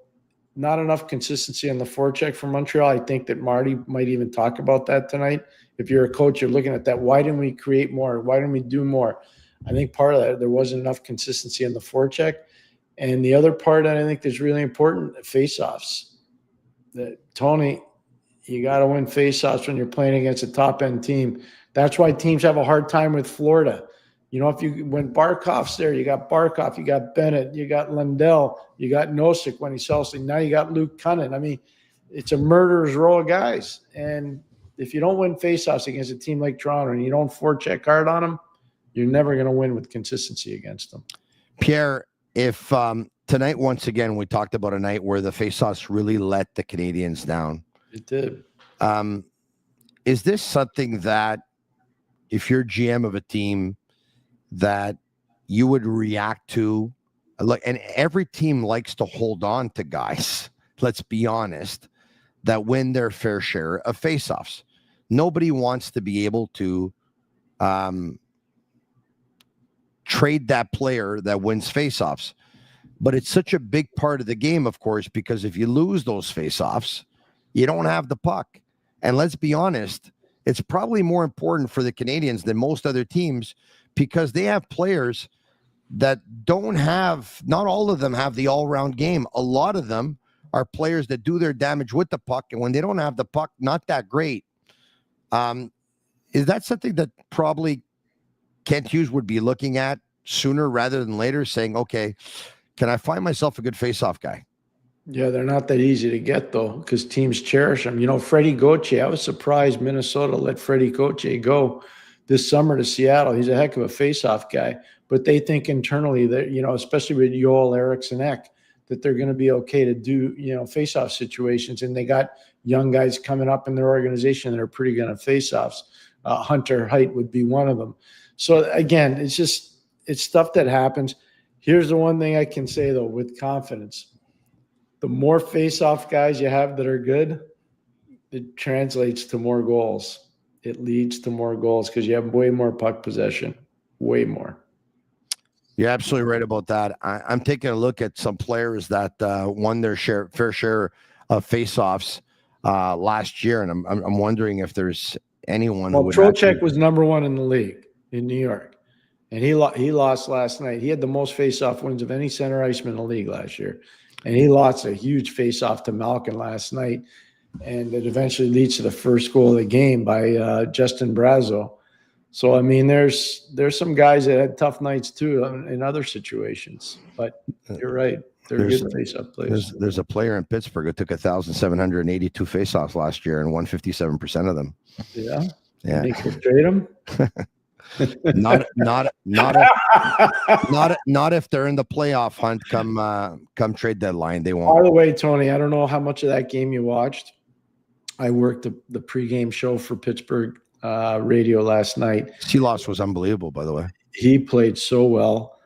Not enough consistency on the forecheck for Montreal. I think that Marty might even talk about that tonight. If you're a coach, you're looking at that. Why didn't we create more? Why didn't we do more? I think part of that, there wasn't enough consistency on the forecheck. And the other part that I think is really important, faceoffs. Tony, you got to win faceoffs when you're playing against a top-end team. That's why teams have a hard time with Florida. When Barkov's there, you got Barkov, you got Bennett, you got Lundell, you got Nosek when he's healthy. Now you got Luke Cunnin. I mean, it's a murderer's row of guys. And if you don't win faceoffs against a team like Toronto and you don't forecheck hard on them, you're never going to win with consistency against them. Pierre, if tonight, once again, we talked about a night where the faceoffs really let the Canadiens down. It did. Is this something that, if you're GM of a team, that you would react to? And every team likes to hold on to guys, let's be honest, that win their fair share of faceoffs. Nobody wants to be able to trade that player that wins faceoffs. But it's such a big part of the game, of course, because if you lose those faceoffs, you don't have the puck. And let's be honest, it's probably more important for the Canadiens than most other teams, because they have players that don't have, not all of them have the all-round game. A lot of them are players that do their damage with the puck, and when they don't have the puck, not that great. Is that something that probably Kent Hughes would be looking at sooner rather than later, saying, okay, can I find myself a good face-off guy? Yeah, they're not that easy to get, though, because teams cherish them. Freddie Gauthier, I was surprised Minnesota let Freddie Gauthier go this summer to Seattle. He's a heck of a face-off guy. But they think internally that, especially with Joel Eriksson Ek, that they're going to be okay to do, face-off situations. And they got young guys coming up in their organization that are pretty good at face-offs. Hunter Height would be one of them. So again, it's stuff that happens. Here's the one thing I can say though, with confidence: the more face-off guys you have that are good, it translates to more goals. It leads to more goals because you have way more puck possession, way more. You're absolutely right about that. I'm taking a look at some players that won their fair share of face-offs last year, and I'm wondering if there's anyone. Well, Trocheck was number one in the league in New York, and he lost last night. He had the most face-off wins of any center iceman in the league last year, and he lost a huge face-off to Malkin last night, and it eventually leads to the first goal of the game by Justin Brazeau. So, I mean, there's some guys that had tough nights too in other situations, but you're right. They're good face-off players. There's a player in Pittsburgh who took 1,782 face-offs last year and won 57% of them. Yeah. Yeah. They could trade him. not if they're in the playoff hunt come trade deadline. They won't. By the way, Tony, I don't know how much of that game you watched. I worked the pregame show for Pittsburgh radio last night. Sealoss was unbelievable, by the way. He played so well.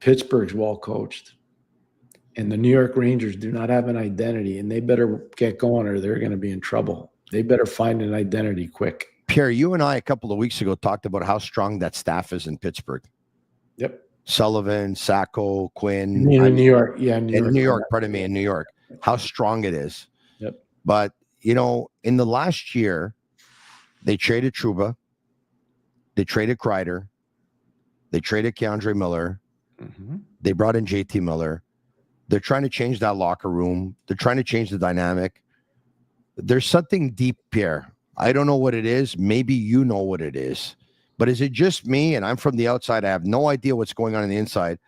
Pittsburgh's well coached. And the New York Rangers do not have an identity, and they better get going or they're going to be in trouble. They better find an identity quick. Pierre, you and I a couple of weeks ago talked about how strong that staff is in Pittsburgh. Yep. Sullivan, Sacco, Quinn. In New York. Yeah, in New York, pardon me, in New York. How strong it is. Yep. But, in the last year, they traded Trouba. They traded Kreider. They traded Keandre Miller. Mm-hmm. They brought in JT Miller. They're trying to change that locker room. They're trying to change the dynamic. There's something deep, Pierre. I don't know what it is. Maybe you know what it is. But is it just me? And I'm from the outside. I have no idea what's going on the inside.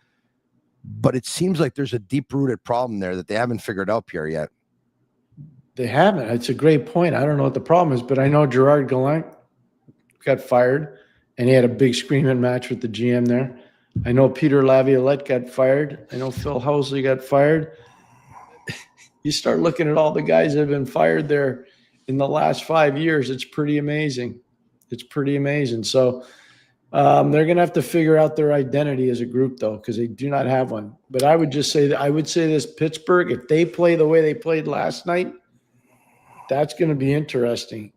But it seems like there's a deep-rooted problem there that they haven't figured out, Pierre, yet. They haven't. It's a great point. I don't know what the problem is, but I know Gerard Gallant got fired, and he had a big screaming match with the GM there. I know Peter Laviolette got fired. I know Phil Housley got fired. You start looking at all the guys that have been fired there in the last 5 years. It's pretty amazing. It's pretty amazing. So they're going to have to figure out their identity as a group, though, because they do not have one. But I would just say that I would say this: Pittsburgh, if they play the way they played last night, that's going to be interesting.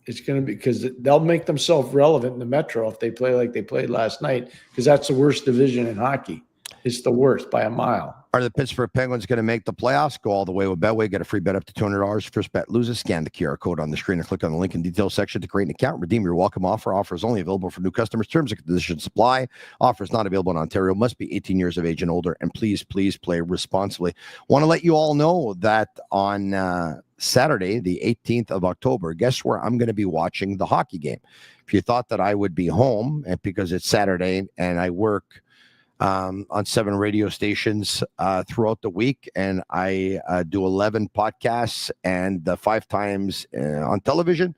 It's going to be because they'll make themselves relevant in the Metro if they play like they played last night, because that's the worst division in hockey. It's the worst by a mile. Are the Pittsburgh Penguins going to make the playoffs? Go all the way with Betway. Get a free bet up to $200. First bet loses. Scan the QR code on the screen or click on the link in the details section to create an account. Redeem your welcome offer. Offer is only available for new customers. Terms and conditions apply. Offer is not available in Ontario. Must be 18 years of age and older. And please play responsibly. Want to let you all know that on Saturday, the 18th of October, guess where I'm going to be watching the hockey game? If you thought that I would be home, and because it's Saturday and I work on 7 radio stations throughout the week, and I do 11 podcasts and 5 times on television.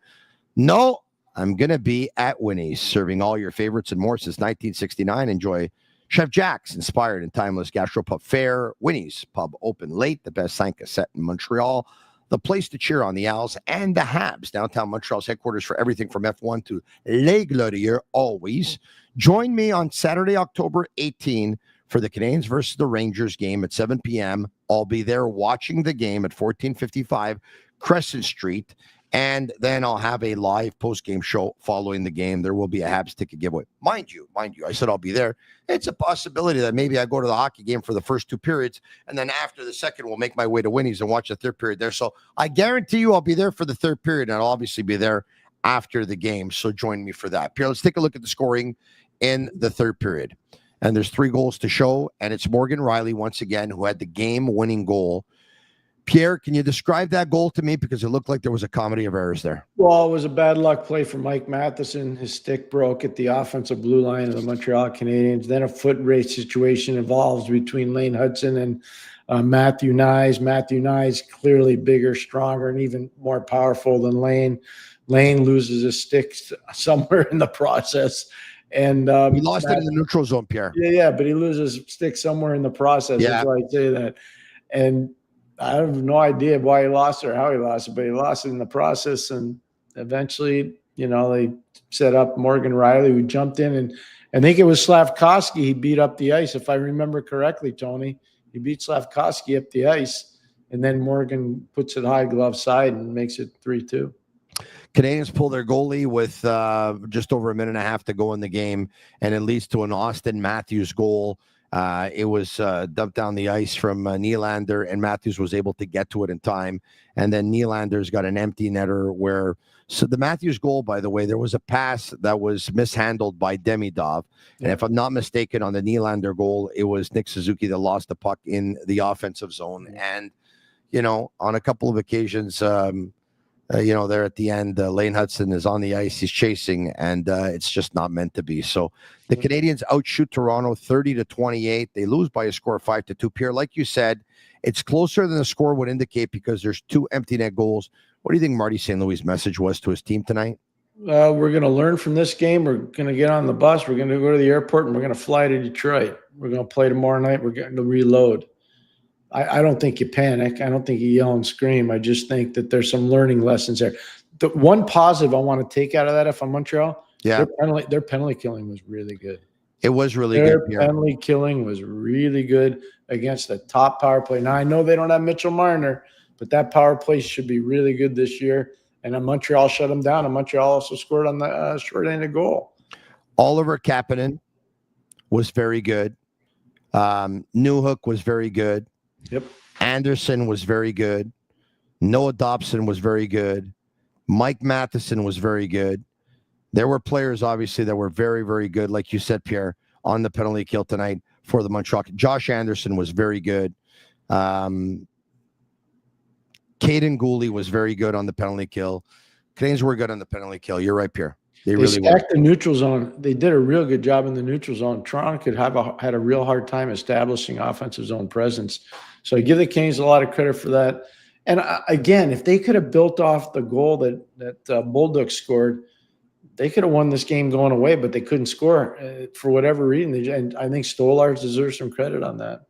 No, I'm going to be at Winnie's, serving all your favorites and more since 1969. Enjoy Chef Jack's inspired and timeless gastropub fare. Winnie's Pub open late, the best 5 set in Montreal. The place to cheer on the Owls and the Habs. Downtown Montreal's headquarters for everything from F1 to Les Glorieux, always. Join me on Saturday, October 18 for the Canadiens versus the Rangers game at 7 p.m. I'll be there watching the game at 1455 Crescent Street. And then I'll have a live post-game show following the game. There will be a Habs ticket giveaway. Mind you, I said I'll be there. It's a possibility that maybe I go to the hockey game for the first 2 periods, and then after the second, we'll make my way to Winnie's and watch the third period there. So I guarantee you I'll be there for the third period, and I'll obviously be there after the game. So join me for that. Pierre, let's take a look at the scoring in the third period. And there's 3 goals to show, and it's Morgan Rielly once again who had the game-winning goal. Pierre, can you describe that goal to me? Because it looked like there was a comedy of errors there. Well, it was a bad luck play for Mike Matheson. His stick broke at the offensive blue line of the Montreal Canadiens. Then a foot race situation evolves between Lane Hudson and Matthew Nyes. Matthew Nyes clearly bigger, stronger, and even more powerful than Lane. Lane loses his stick somewhere in the process. And he lost it in the neutral zone, Pierre. Yeah, but he loses stick somewhere in the process. Yeah. That's why I say that. And I have no idea why he lost it or how he lost it, but he lost it in the process. And eventually, they set up Morgan Riley, who jumped in, and I think it was Slavkovsky he beat up the ice, if I remember correctly, Tony. He beat Slavkovsky up the ice, and then Morgan puts it high glove side and makes it 3-2. Canadians pull their goalie with just over a minute and a half to go in the game, and it leads to an Austin Matthews goal. It was dumped down the ice from Nylander, and Matthews was able to get to it in time. And then Nylander's got an empty netter so the Matthews goal, by the way, there was a pass that was mishandled by Demidov. And if I'm not mistaken, on the Nylander goal, it was Nick Suzuki that lost the puck in the offensive zone. And, on a couple of occasions, there at the end, Lane Hudson is on the ice. He's chasing, and it's just not meant to be. So the Canadians outshoot Toronto 30-28. They lose by a score of 5-2. Pierre, like you said, it's closer than the score would indicate because there's 2 empty net goals. What do you think Marty St. Louis' message was to his team tonight? We're going to learn from this game. We're going to get on the bus. We're going to go to the airport, and we're going to fly to Detroit. We're going to play tomorrow night. We're going to reload. I don't think you panic. I don't think you yell and scream. I just think that there's some learning lessons there. The one positive I want to take out of that, if I'm Montreal, their penalty killing was really good. It was really good. Their penalty killing was really good against the top power play. Now, I know they don't have Mitchell Marner, but that power play should be really good this year. And then Montreal shut them down, and Montreal also scored on the short end of goal. Oliver Kapanen was very good. Newhook was very good. Yep. Anderson was very good. Noah Dobson was very good. Mike Matheson was very good. There were players, obviously, that were very, very good, like you said, Pierre, on the penalty kill tonight for the Montreal. Josh Anderson was very good. Caden Gooley was very good on the penalty kill. Canadians were good on the penalty kill. You're right, Pierre. They really stacked the neutral zone. They did a real good job in the neutral zone. Toronto had a real hard time establishing offensive zone presence. So I give the Canes a lot of credit for that. And again, if they could have built off the goal that Bulldog scored, they could have won this game going away, but they couldn't score for whatever reason. And I think Stolarz deserves some credit on that.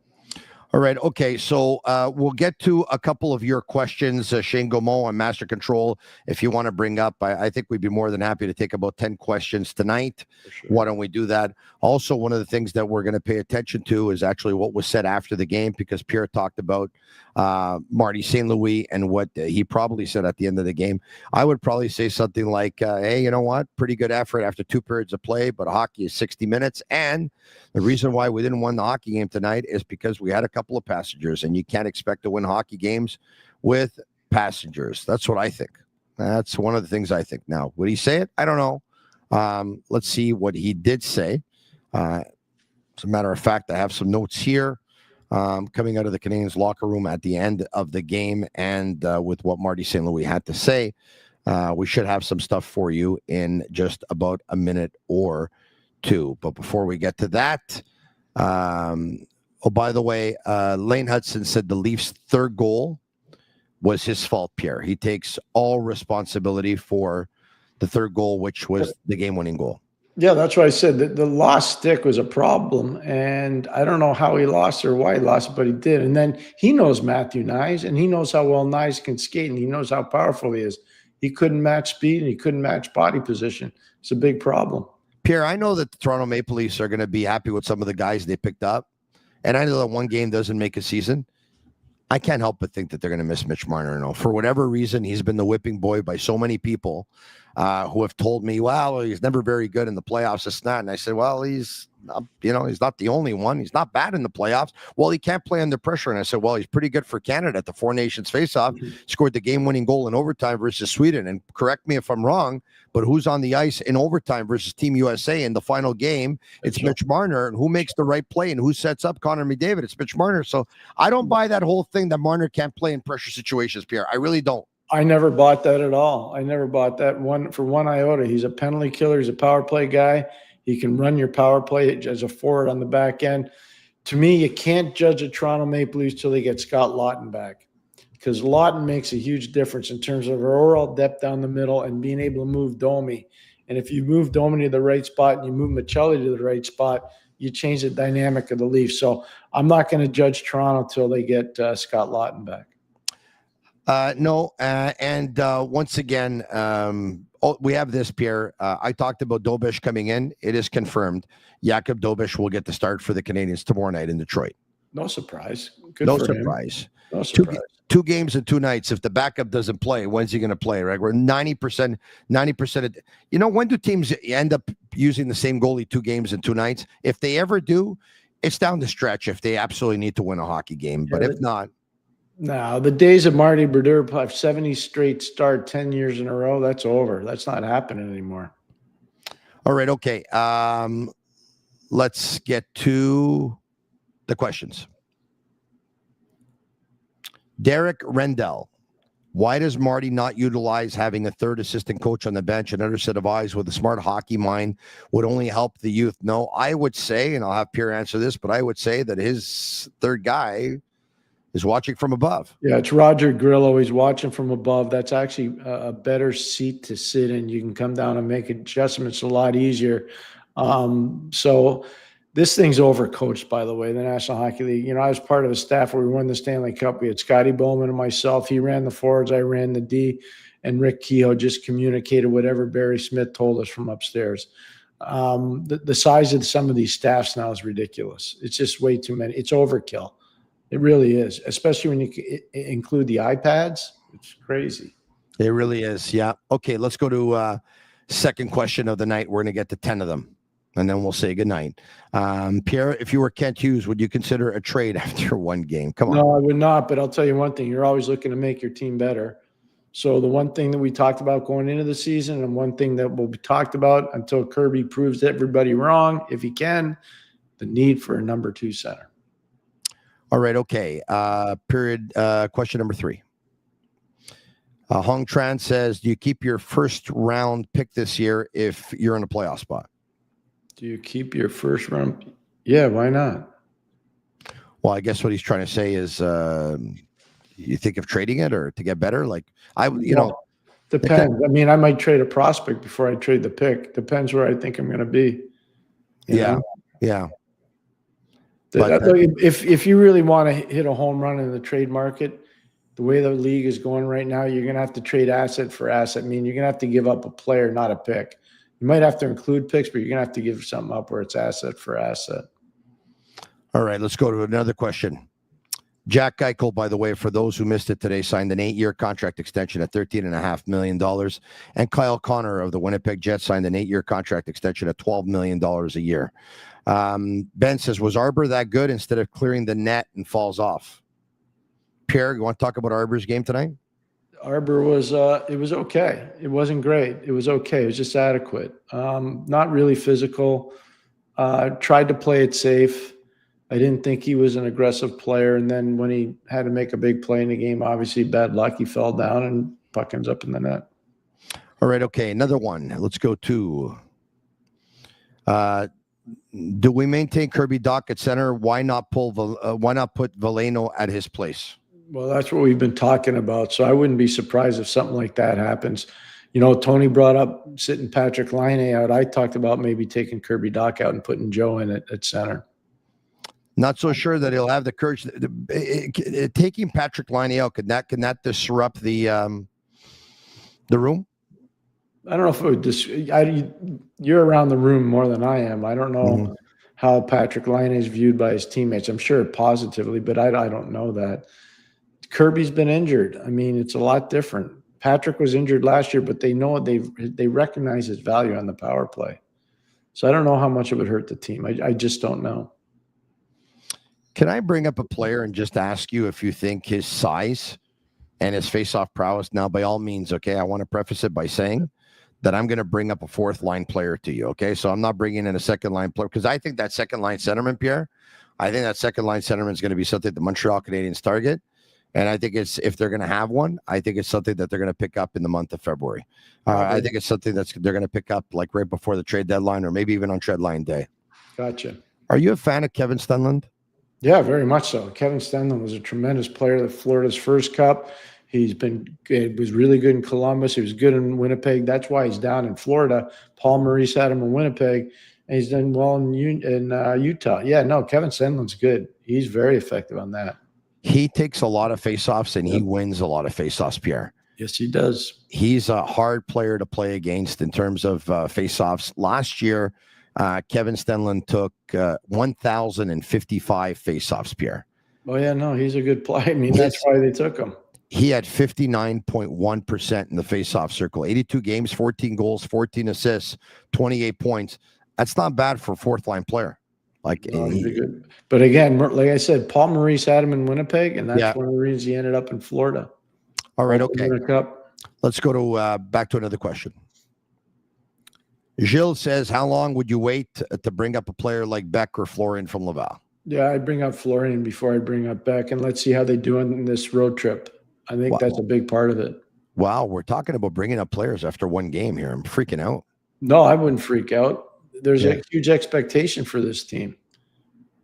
All right. Okay. So we'll get to a couple of your questions, Shane Gaumont on Master Control. If you want to bring up, I think we'd be more than happy to take about 10 questions tonight. Sure. Why don't we do that? Also, one of the things that we're going to pay attention to is actually what was said after the game, because Pierre talked about Marty St. Louis and what he probably said at the end of the game. I would probably say something like, hey, you know what? Pretty good effort after 2 periods of play, but hockey is 60 minutes. And the reason why we didn't win the hockey game tonight is because we had a couple of passengers, and you can't expect to win hockey games with passengers. That's what I think. That's one of the things I think. Now, would he say it? I don't know. Let's see what he did say. As a matter of fact, I have some notes here coming out of the Canadiens locker room at the end of the game, and with what Marty St. Louis had to say. We should have some stuff for you in just about a minute or two. But before we get to that, by the way, Lane Hudson said the Leafs' third goal was his fault, Pierre. He takes all responsibility for the third goal, which was the game-winning goal. Yeah, that's what I said. The lost stick was a problem, and I don't know how he lost or why he lost it, but he did. And then he knows Matthew Nyes, and he knows how well Nyes can skate, and he knows how powerful he is. He couldn't match speed, and he couldn't match body position. It's a big problem. Pierre, I know that the Toronto Maple Leafs are going to be happy with some of the guys they picked up, and I know that one game doesn't make a season. I can't help but think that they're going to miss Mitch Marner. No, for whatever reason, he's been the whipping boy by so many people who have told me, well, he's never very good in the playoffs. It's not. And I said, well, he's not the only one. He's not bad in the playoffs. Well, he can't play under pressure. And I said, well, he's pretty good for Canada at the Four Nations faceoff. Scored the game-winning goal in overtime versus Sweden. And correct me if I'm wrong, but who's on the ice in overtime versus Team USA in the final game? It's Mitch Marner. And who makes the right play and who sets up Connor McDavid? It's Mitch Marner. So I don't buy that whole thing that Marner can't play in pressure situations, Pierre. I really don't. I never bought that at all. I never bought that for one iota. He's a penalty killer. He's a power play guy. He can run your power play as a forward on the back end. To me, you can't judge the Toronto Maple Leafs till they get Scott Laughton back, because Laughton makes a huge difference in terms of overall depth down the middle and being able to move Domi. And if you move Domi to the right spot and you move Michelli to the right spot, you change the dynamic of the Leafs. So I'm not going to judge Toronto till they get Scott Laughton back. No, and once again, we have this, Pierre. I talked about Dobish coming in. It is confirmed. Jakub Dobish will get the start for the Canadiens tomorrow night in Detroit. No surprise. Good no for surprise. Him. No surprise. Two games in 2 nights. If the backup doesn't play, when's he going to play? Right? We're 90%. When do teams end up using the same goalie 2 games in 2 nights? If they ever do, it's down the stretch if they absolutely need to win a hockey game. But if not. No, the days of Marty Brodeur 70 straight start 10 years in a row, that's over. That's not happening anymore. All right. Okay. Let's get to the questions. Derek Rendell. Why does Marty not utilize having a third assistant coach on the bench? Another set of eyes with a smart hockey mind would only help the youth. No, I would say, and I'll have Pierre answer this, but I would say that his third guy is watching from above. Yeah, it's Roger Grillo. He's watching from above. That's actually a better seat to sit in. You can come down and make adjustments a lot easier. So this thing's overcoached, by the way, the National Hockey League. I was part of a staff where we won the Stanley Cup. We had Scotty Bowman and myself. He ran the forwards. I ran the D. And Rick Kehoe just communicated whatever Barry Smith told us from upstairs. The size of some of these staffs now is ridiculous. It's just way too many. It's overkill. It really is, especially when you include the iPads. It's crazy. It really is, yeah. Okay, let's go to second question of the night. We're going to get to 10 of them, and then we'll say goodnight. Pierre, if you were Kent Hughes, would you consider a trade after 1 game? Come on. No, I would not, but I'll tell you one thing. You're always looking to make your team better. So the one thing that we talked about going into the season and one thing that will be talked about until Kirby proves everybody wrong, if he can, the need for a number 2 center. All right, okay. Question number 3. Hong Tran says, do you keep your first round pick this year if you're in a playoff spot? Do you keep your first round? Yeah, why not? Well, I guess what he's trying to say is you think of trading it or to get better? Depends. I mean, I might trade a prospect before I trade the pick. Depends where I think I'm going to be. Yeah. But if you really want to hit a home run in the trade market, the way the league is going right now, you're going to have to trade asset for asset. I mean, you're going to have to give up a player, not a pick. You might have to include picks, but you're going to have to give something up where it's asset for asset. All right, let's go to another question. Jack Eichel, by the way, for those who missed it today, signed an 8-year contract extension at $13.5 million. And Kyle Connor of the Winnipeg Jets signed an 8-year contract extension at $12 million a year. Ben says, was Arbor that good instead of clearing the net and falls off? Pierre, you want to talk about Arbor's game tonight? Arbor was, it was okay. It wasn't great. It was okay. It was just adequate. Not really physical. Tried to play it safe. I didn't think he was an aggressive player. And then when he had to make a big play in the game, obviously bad luck, he fell down and puck ends up in the net. All right. Okay. Another one. Let's go to, do we maintain Kirby Dach at center? Why not put Veleno at his place? Well, that's what we've been talking about. So I wouldn't be surprised if something like that happens. Tony brought up sitting Patrick Laine out. I talked about maybe taking Kirby Dach out and putting Joe in at center. Not so sure that he'll have the courage. Taking Patrick Laine out, can that disrupt the room? I don't know if it would. You're around the room more than I am. I don't know how Patrick Laine is viewed by his teammates. I'm sure positively, but I don't know that. Kirby's been injured. I mean, it's a lot different. Patrick was injured last year, but they know they recognize his value on the power play. So I don't know how much it would hurt the team. I just don't know. Can I bring up a player and just ask you if you think his size and his face-off prowess? Now, by all means, okay, I want to preface it by saying that I'm going to bring up a fourth-line player to you, okay? So I'm not bringing in a second-line player because I think that second-line centerman, Pierre, I think that second-line centerman is going to be something the Montreal Canadiens target. And I think if they're going to have one, I think it's something that they're going to pick up in the month of February. I think it's something they're going to pick up like right before the trade deadline or maybe even on trade line day. Gotcha. Are you a fan of Kevin Stenlund? Yeah, very much so. Kevin Stenlund was a tremendous player at Florida's first cup. He was really good in Columbus. He was good in Winnipeg. That's why he's down in Florida. Paul Maurice had him in Winnipeg. And he's done well in Utah. Yeah, no, Kevin Stenlund's good. He's very effective on that. He takes a lot of faceoffs and he wins a lot of faceoffs, Pierre. Yes, he does. He's a hard player to play against in terms of faceoffs. Last year, Kevin Stenlund took 1,055 faceoffs, Pierre. Oh, yeah, no, he's a good player. I mean, that's why they took him. He had 59.1% in the faceoff circle. 82 games, 14 goals, 14 assists, 28 points. That's not bad for a fourth-line player. He's good. But again, like I said, Paul Maurice had him in Winnipeg, and that's one of the reasons he ended up in Florida. All right, okay. Let's go to back to another question. Gilles says, how long would you wait to bring up a player like Beck or Florian from Laval? Yeah, I'd bring up Florian before I bring up Beck, and let's see how they do in this road trip. I think that's a big part of it. Wow, we're talking about bringing up players after one game here. I'm freaking out. No, I wouldn't freak out. There's a huge expectation for this team.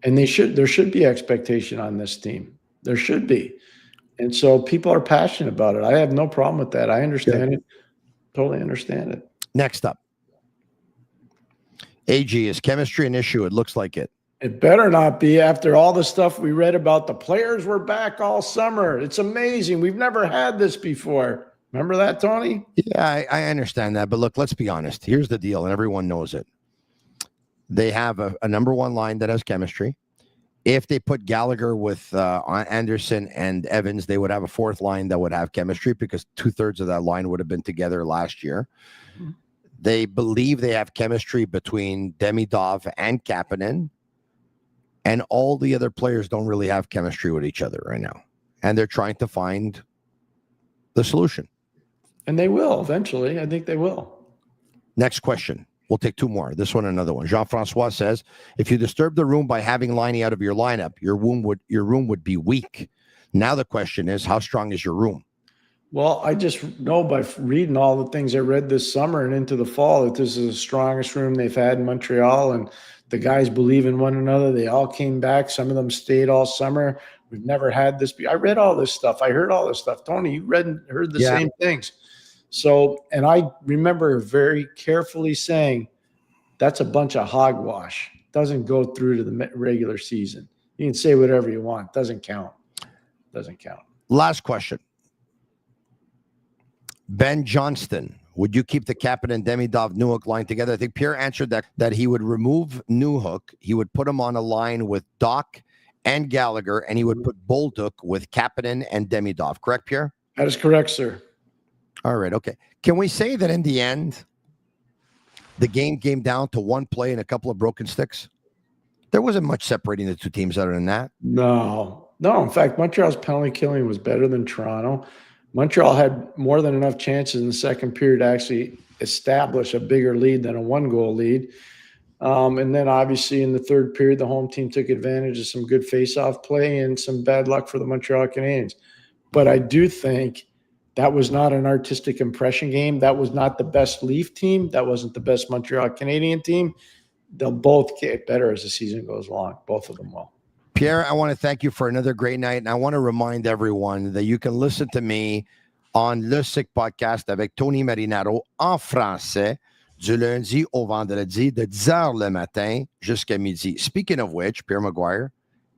And there should be expectation on this team. There should be. And so people are passionate about it. I have no problem with that. I understand it. Totally understand it. Next up. AG, is chemistry an issue? It looks like it. It better not be after all the stuff we read about. The players were back all summer. It's amazing. We've never had this before. Remember that, Tony? Yeah, I understand that. But look, let's be honest. Here's the deal, and everyone knows it. They have a number one line that has chemistry. If they put Gallagher with Anderson and Evans, they would have a fourth line that would have chemistry because 2/3 of that line would have been together last year. Mm-hmm. They believe they have chemistry between Demidov and Kapanen, and all the other players don't really have chemistry with each other right now. And they're trying to find the solution. And they will eventually. I think they will. Next question. We'll take two more. This one, another one. Jean-Francois says, if you disturb the room by having Liney out of your lineup, your room would be weak. Now the question is, how strong is your room? Well, I just know by reading all the things I read this summer and into the fall that this is the strongest room they've had in Montreal, and the guys believe in one another. They all came back. Some of them stayed all summer. We've never had this. I read all this stuff. I heard all this stuff. Tony, you read and heard the same things. So, and I remember very carefully saying, that's a bunch of hogwash. Doesn't go through to the regular season. You can say whatever you want. Doesn't count. Doesn't count. Last question. Ben Johnston, would you keep the Kapanen and Demidov Newhook line together? I think Pierre answered that he would remove Newhook. He would put him on a line with Doc and Gallagher, and he would put Bolduc with Kapanen and Demidov. Correct, Pierre? That is correct, sir. All right, okay. Can we say that in the end, the game came down to one play and a couple of broken sticks? There wasn't much separating the two teams other than that. No. In fact, Montreal's penalty killing was better than Toronto. Montreal had more than enough chances in the second period to actually establish a bigger lead than a one-goal lead. And then obviously in the third period, the home team took advantage of some good face-off play and some bad luck for the Montreal Canadiens. But I do think that was not an artistic impression game. That was not the best Leaf team. That wasn't the best Montreal Canadian team. They'll both get better as the season goes along. Both of them will. Pierre, I want to thank you for another great night. And I want to remind everyone that you can listen to me on Le Sick Podcast avec Tony Marinaro en français du lundi au vendredi de 10h le matin jusqu'à midi. Speaking of which, Pierre McGuire,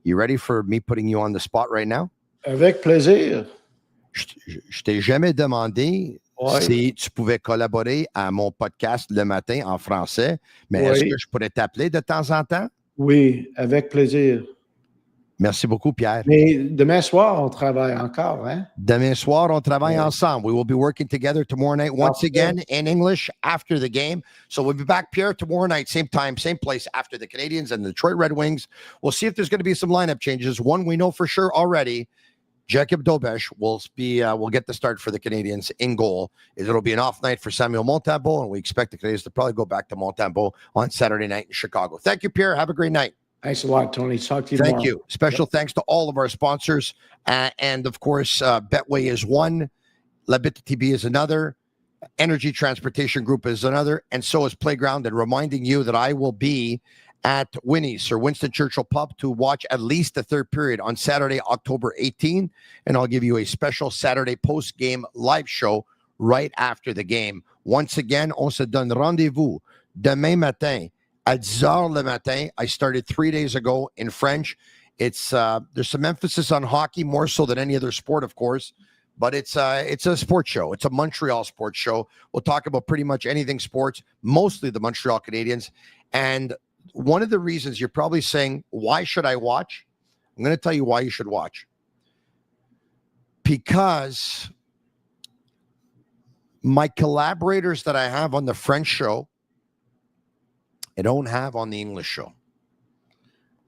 you ready for me putting you on the spot right now? Avec plaisir. Je t'ai jamais demandé si tu pouvais collaborer à mon podcast le matin en français, mais est-ce que je pourrais t'appeler de temps en temps? Oui, avec plaisir. Merci beaucoup, Pierre. Mais demain soir, on travaille encore, hein? Demain soir, on travaille ensemble. We will be working together tomorrow night once again in English after the game. So we'll be back, Pierre, tomorrow night, same time, same place after the Canadiens and the Detroit Red Wings. We'll see if there's going to be some lineup changes. One we know for sure already. Jacob Dobesch will get the start for the Canadiens in goal. It'll be an off night for Samuel Montembeault, and we expect the Canadiens to probably go back to Montembeault on Saturday night in Chicago. Thank you, Pierre. Have a great night. Thanks a lot, Tony. Talk to you tomorrow. Thank you. Special thanks to all of our sponsors. And, of course, Betway is one. La Bittt Tibi is another. Energy Transportation Group is another. And so is Playground. And reminding you that I will be at Winnie's, Sir Winston Churchill Pub, to watch at least the third period on Saturday, October 18. And I'll give you a special Saturday post-game live show right after the game. Once again, on se donne rendezvous demain matin at 10 le matin. I started 3 days ago in French. It's there's some emphasis on hockey, more so than any other sport, of course. But it's a sports show. It's a Montreal sports show. We'll talk about pretty much anything sports, mostly the Montreal Canadiens. And one of the reasons you're probably saying, why should I watch? I'm going to tell you why you should watch. Because my collaborators that I have on the French show, I don't have on the English show.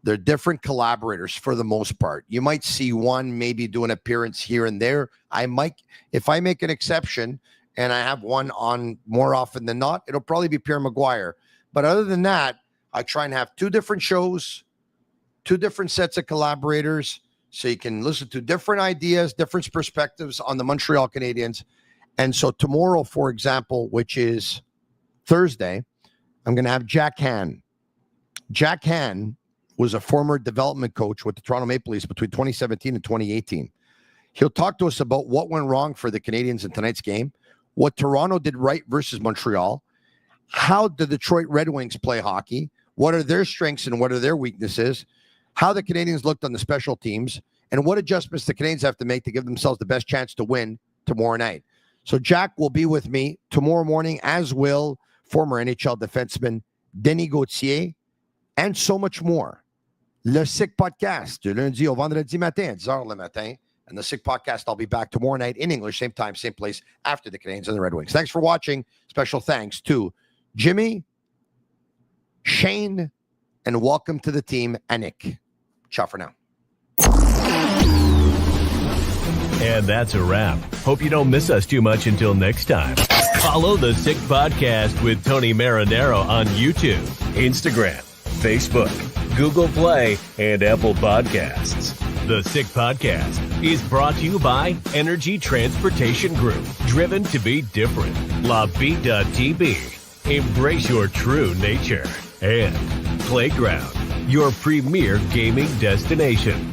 They're different collaborators for the most part. You might see one maybe do an appearance here and there. I might, if I make an exception and I have one on more often than not, it'll probably be Pierre McGuire. But other than that, I try and have two different shows, two different sets of collaborators, so you can listen to different ideas, different perspectives on the Montreal Canadiens. And so tomorrow, for example, which is Thursday, I'm going to have Jack Han. Jack Han was a former development coach with the Toronto Maple Leafs between 2017 and 2018. He'll talk to us about what went wrong for the Canadiens in tonight's game, what Toronto did right versus Montreal, how the Detroit Red Wings play hockey, what are their strengths and what are their weaknesses, how the Canadiens looked on the special teams, and what adjustments the Canadiens have to make to give themselves the best chance to win tomorrow night. So Jack will be with me tomorrow morning, as will former NHL defenseman Denis Gauthier, and so much more. Le Sick Podcast, du lundi au vendredi matin, 10 le matin. And the Sick Podcast, I'll be back tomorrow night in English, same time, same place, after the Canadiens and the Red Wings. Thanks for watching. Special thanks to Jimmy, Shane, and welcome to the team, Anik. Ciao for now. And that's a wrap. Hope you don't miss us too much until next time. Follow the Sick Podcast with Tony Marinaro on YouTube, Instagram, Facebook, Google Play, and Apple Podcasts. The Sick Podcast is brought to you by Energy Transportation Group, driven to be different. La Vida TB, embrace your true nature. And Playground, your premier gaming destination.